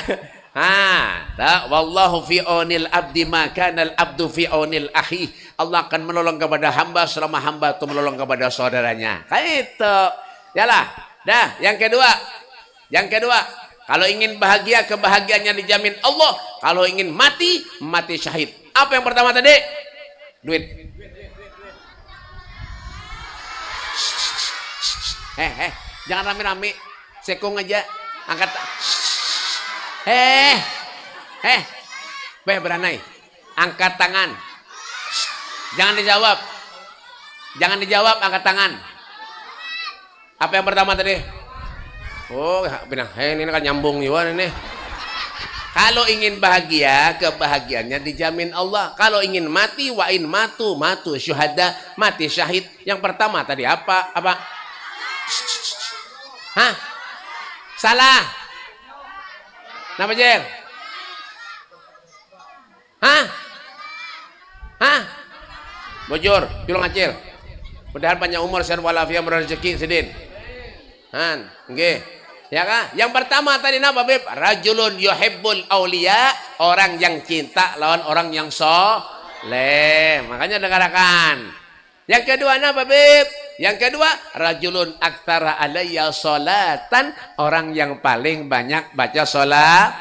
Wallahu fi aunil abdi maka nal abdu fi aunil akhi. Allah akan menolong kepada hamba selama hamba itu menolong kepada saudaranya. Kayak itu. Yalah. Dah, yang kedua. Kalau ingin bahagia, kebahagiaannya dijamin Allah. Kalau ingin mati, mati syahid. Apa yang pertama tadi? Duit. Jangan rame-rame. Sekung aja. Angkat. Beranai. Angkat tangan. Jangan dijawab, angkat tangan. Apa yang pertama tadi? Oh, ini kan nyambung juga nih. Kalau ingin bahagia, kebahagiaannya dijamin Allah. Kalau ingin mati, wa in matu syuhada, mati syahid. Yang pertama tadi apa? Hah? Salah. Kenapa Jer? Hah? Bojor, julung acil. Mudahan panjang umur, sehat walafiat, murah rezeki, sedin. Nggih. Ya kah? Yang pertama tadi napa, Beb? Rajulun yuhibbul auliya, orang yang cinta lawan orang yang soleh. Makanya dengarkan. Yang kedua napa, Beb? Yang kedua, rajulun aktsara alayya sholatan, orang yang paling banyak baca salat.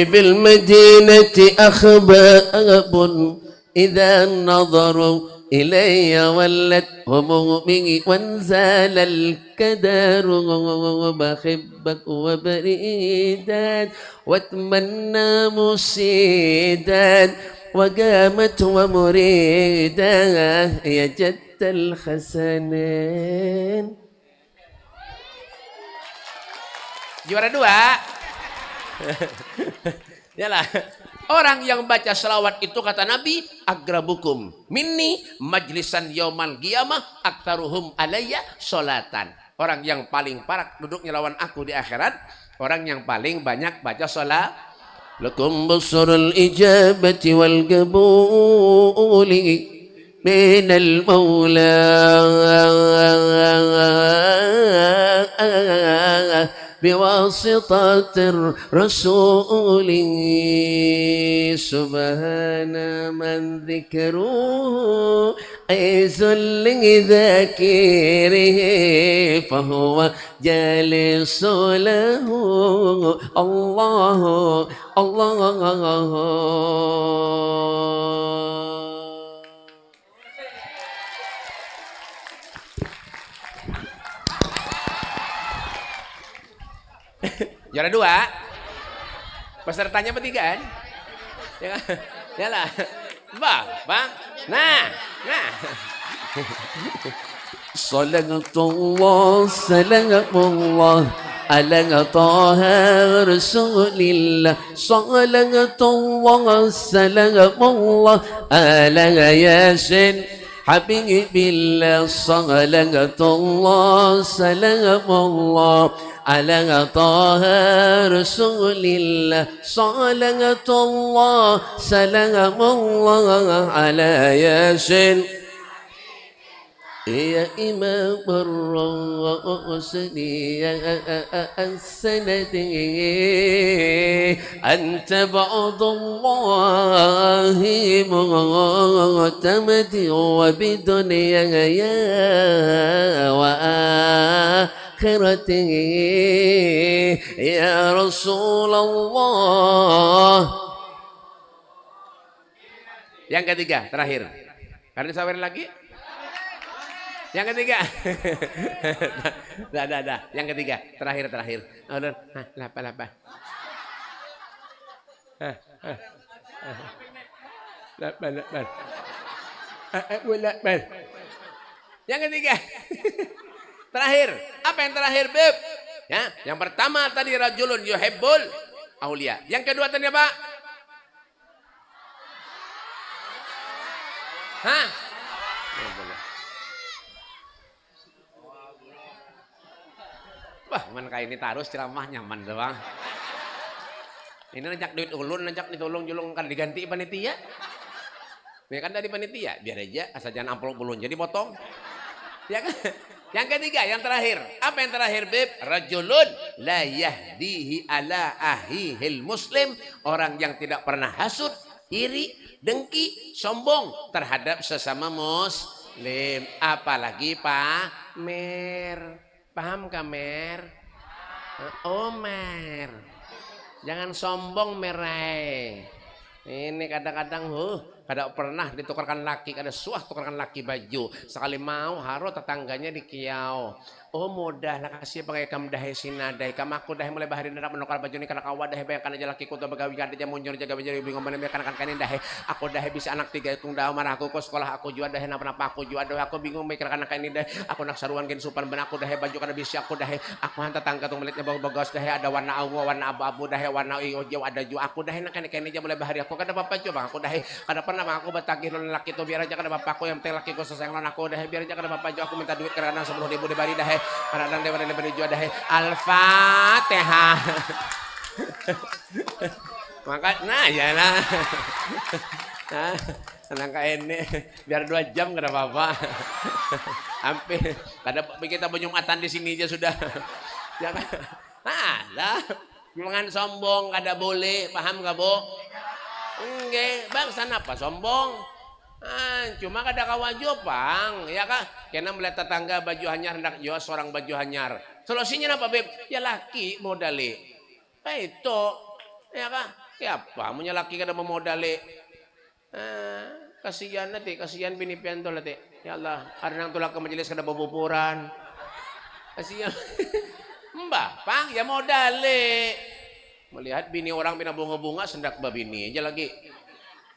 Bil madinati akhbabun idza nadaru ilayya wallat humumi wanzal al-kadar wa bahibbak wa baridan watmanna musidan wa qamat wa muridan ya jaddal hasanan. Juara 2. Yalah. Orang yang baca selawat itu kata Nabi, agrabukum minni majlisan yaumal qiyamah aktaruhum alayya sholatan. Orang yang paling parak duduknya lawan aku di akhirat, orang yang paling banyak baca salat. Lakum basarul ijabati wal qabuli minal maula بواسطة الرسول سبحان من ذكره عز لذاكره فهو جالس له الله الله. Juara 2. Pesertanya bertiga kan? Ya lah. Bang. Nah. Salatullah salamullah ala taha rasulillah. Salatullah salamullah ala yasin habibillah. Salatullah salamullah ala taha rasulillah. Salatullah salamullah ala yasin ya imam ar-rusuli ya as-sanadi anta ba'dallahi mu'tamadi wa bidunya ya wa akhirati ya Rasulullah. Yang ketiga terakhir, karena sawerin lagi. Yang ketiga. Dah. Yang ketiga, terakhir. Lapa. Lapan. Wala man. Yang ketiga. Terakhir. Apa yang terakhir, Beb? Ya, yang pertama tadi rajulun yuhibbul aulia. Yang kedua tadi apa? Hah? Wah, man kayak ini tarus ceramah nyaman doang. Ini najak duit ulun, najak ditolong julung kan diganti panitia. Ya kan dari panitia, biar aja asal jangan amplop ulun jadi potong. Ya kan? Yang ketiga, yang terakhir. Apa yang terakhir, Beb? Rajulun la yahdihi ala ahihil muslim. Orang yang tidak pernah hasut, iri, dengki, sombong terhadap sesama muslim. Apalagi pamer. Paham kah, Mer? Oh, Mer. Jangan sombong, Merai. Ini kadang-kadang, kada pernah ditukarkan laki, kada suah tukarkan laki baju. Sekali mau, haro tetangganya di kiau. Oh mudah lah kasih pakai kam dahe sinadai. Kam aku dahe mulai bahari ndak menukar baju ni kana kawa dahe bayangkan aja laki ku tu begawi kada aja munjur jaga baju bingung mana kan kanin dahe. Aku dahe bisa anak tiga tung dah marah aku ke sekolah aku jua dahe napa aku jua dahe aku bingung mikir kana kanin dahe. Aku nak saruan gen supan ben aku dahe baju kada bisa aku dahe. Aku hantar tangga tung melitnya bagus dahe ada warna awu warna abu-abu dahe warna hijau ada jua aku dahe nak kanin aja mulai bahari aku kada apa-apa coba aku dahe kada pernah aku batagih laki tu biar aja kada apa aku yang penting laki ku sesayang aku dahe biar aja kada apa aku minta duit kadang 10.000 di bari dahe kadang dewa lebih jual dahe Al-Fatihah. Maka nah ya lah. Nah, tenang kayak ini biar 2 jam kada apa-apa. Hampir kada kita penyumatan di sini aja sudah. Ya kan? Nah, lah. Jangan sombong kada boleh, paham enggak, Bu? Enggak, bang sana apa sombong? Cuma kada kawajo pang, ya kah? Kena melihat tetangga baju hanyar hendak jual seorang baju hanyar. Solusinya apa, Beb? Ya laki modali. Itu, ya kah? Ya apa? Punya laki kada memodali. Kasihan nanti, kasihan binipian tu nanti. Ya Allah, ada nang tulak ke majelis kada bobopuran. Kasihan. Mbah, pang, ya modali. Melihat bini orang bina bunga-bunga sendak babini aja lagi.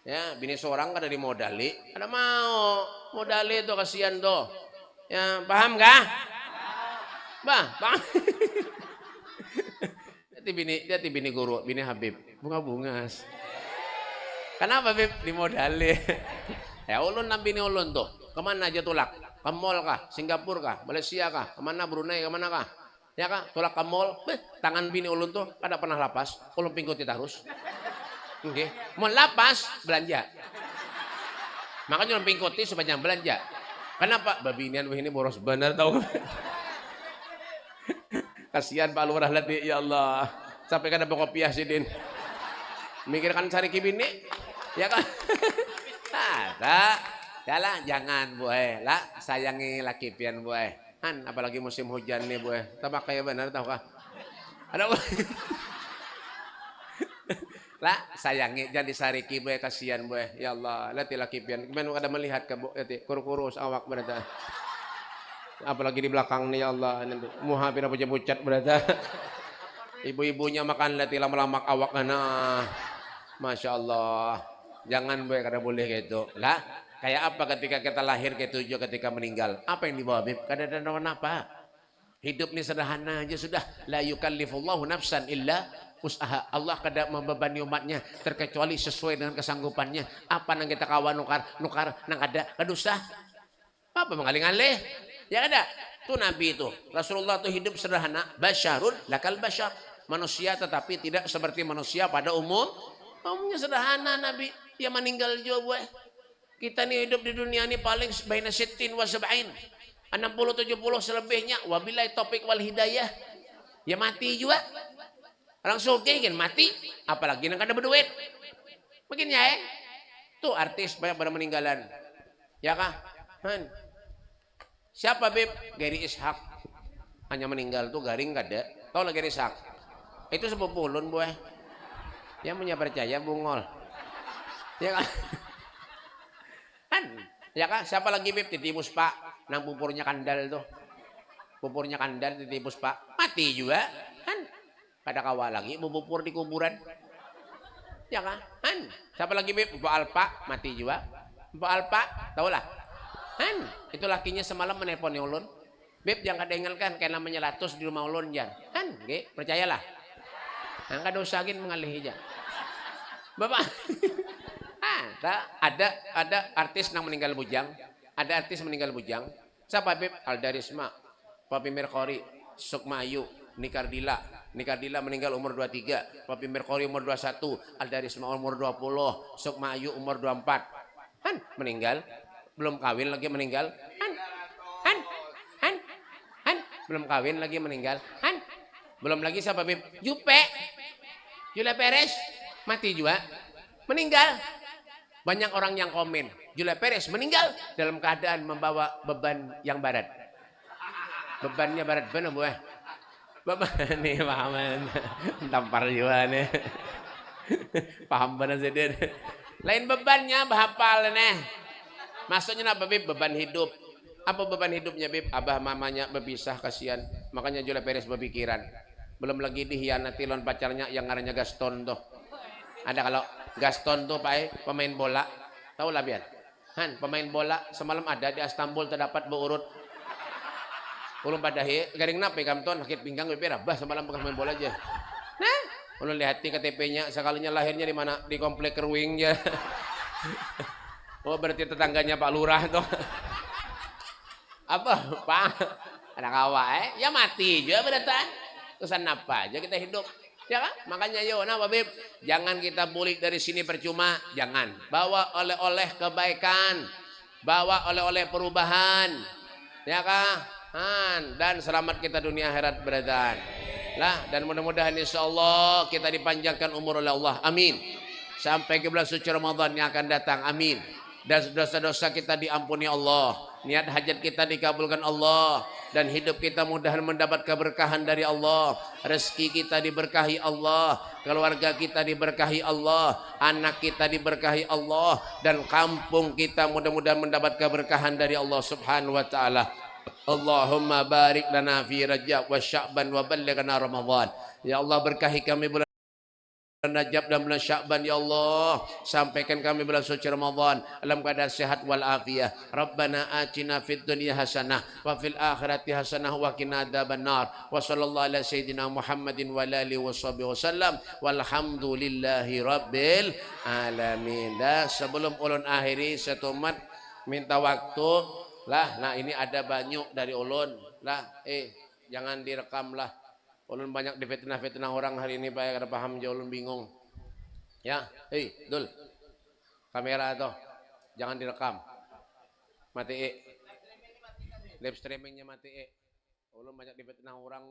Ya, bini seorang kada dimodali, kada mau. Modali itu kasihan tuh. Ya, paham kah? Bah, paham. Jadi bini guru, bini Habib, bunga-bungas. Kenapa, Bib? Dimodali. Ya, ulun nang bini ulun tuh. Kemana aja tulak? Ke mall kah? Singapura kah? Malaysia kah? Kemana Brunei? Kemana kah? Ya kah? Tulak ke mall. Tangan bini ulun tuh kada pernah lapas. Ulun pingkuti terus. Okay. Mau lapas belanja. Makanya orang pingkoti sepanjang belanja. Kenapa? Babinian ini boros benar tahu. Kasihan Pak Lurah latih ya Allah. Sampai kada kopiah sidin. Mikirkan cari kibini. Ya kan? Tak. Jalan jangan buah. Lah sayangi laki pian buah. Han apalagi musim hujan nih buah. Tabak kayak benar tahu kah? Ada lah sayangi jadi sariki boy kasihan boy ya Allah lati laki pian gimana kada melihat ke lati kurus awak berada apalagi di belakang nih ya Allah nanti muha pina pucat berada ibu-ibunya makan lati lama-lama awak kana Masya Allah jangan boy kada boleh gitu lah kayak apa ketika kita lahir ketujuh ketika meninggal apa yang dibawa Bib kada ada apa hidup ini sederhana aja sudah la yukallifullahu nafsan illa usaha Allah kada membebani umatnya terkecuali sesuai dengan kesanggupannya apa nang kita kawan nukar nang ada kadusa apa mengalih-alih ya ada tuh Nabi itu Rasulullah tuh hidup sederhana basyarun lakal basyar manusia tetapi tidak seperti manusia pada umumnya sederhana Nabi dia meninggal juga kita nih hidup di dunia ini paling baina sittin wa sab'in 60-70 selebihnya wabillahi taufiq wal hidayah ya mati juga orang sugih kan mati apalagi nang kada berduit mungkin ya tuh artis banyak pada meninggalan ya kah siapa Beb Gary Ishak hanya meninggal tuh garing kada tahu lah Gary Ishak itu sepupu ulun buah yang punya percaya bungol ya kan ya kah siapa lagi Beb Titibus Pak nang pupurnya kandal tuh pupurnya kandal Titibus Pak mati juga kan kada kawal lagi bubupur di kuburan Ya kan? Siapa lagi Beb? Mpok Alpa mati juga. Mpok Alpa, tahu lah. Itu lakinya semalam menelpon ulun. Beb jangan dengarkan kayak namanya latus di rumah ulun jan. Nggih, percayalah. Angka dosagin mengalih aja. Bapak. Ada artis yang meninggal bujang. Ada artis meninggal bujang. Siapa Beb? Aldarisma, Papi Merkori, Sukma Ayu, Nikardila. Nikardila meninggal umur 23, Papi Merkori umur 21, Aldarisma umur 20, Sukma Ayu umur 24. Meninggal. Belum kawin lagi meninggal. Belum kawin lagi meninggal. Belum lagi siapa Beb? Julia Perez mati juga. Meninggal. Banyak orang yang komen, Julia Perez meninggal dalam keadaan membawa beban yang berat. Bebannya berat benar Bu. Beban nih pahaman. Tampar juga nih. Paham benar sih dia. Lain bebannya bahapal nih. Maksudnya apa Beb? Beban hidup. Apa beban hidupnya Beb? Abah mamanya berpisah kasihan. Makanya Julia Perez berpikiran. Belum lagi dihianati lawan pacarnya yang namanya Gaston tuh. Ada kalau Gaston tuh Pak pemain bola. Tahu lah biar. Pemain bola semalam ada di Istanbul terdapat berurut. Ulun pada garing nape kamton sakit pinggang beber bah semalam bekas main bola aja. Nah, ulun lihat KTP-nya sekalinya lahirnya di mana? Di komplek Kerwing ya. Oh berarti tetangganya Pak Lurah tuh. Apa Pak? Ada kawa ya mati juga beratan. Kesan apa aja kita hidup. Ya kan? Makanya yo nah Beb, jangan kita bulik dari sini percuma, jangan. Bawa oleh-oleh kebaikan, bawa oleh-oleh perubahan. Ya kan? Dan selamat kita dunia akhirat beratan. Lah dan mudah-mudahan insyaallah kita dipanjangkan umur oleh Allah. Amin. Sampai ke bulan suci Ramadan yang akan datang. Amin. Dan dosa-dosa kita diampuni Allah. Niat hajat kita dikabulkan Allah. Dan hidup kita mudahan mendapat keberkahan dari Allah. Rezeki kita diberkahi Allah. Keluarga kita diberkahi Allah. Anak kita diberkahi Allah. Dan kampung kita mudah-mudahan mendapat keberkahan dari Allah subhanahu wa ta'ala. Allahumma barik lana fi Rajab wa Sya'ban wa ballighna Ramadan. Ya Allah berkahi kami bulan Rajab dan bulan Sya'ban ya Allah, sampaikan kami bulan suci Ramadan dalam keadaan sehat wal afiyah. Rabbana atina fid dunya hasanah wa fil akhirati hasanah wa qina adzabannar. Wa sallallahu ala sayidina Muhammadin wa alihi washabihi wasallam walhamdulillahi rabbil alamin. Dan sebelum ulun akhiri satu umat minta waktu lah. Nah ini ada banyak dari ulun lah. Jangan direkam lah. Ulun banyak difitnah-fitnah orang hari ini Pak, kada paham jauh ulun bingung. Ya, Dul. Kamera tuh. Jangan direkam. Mati. Live streamingnya mati. Ulun banyak difitnah orang.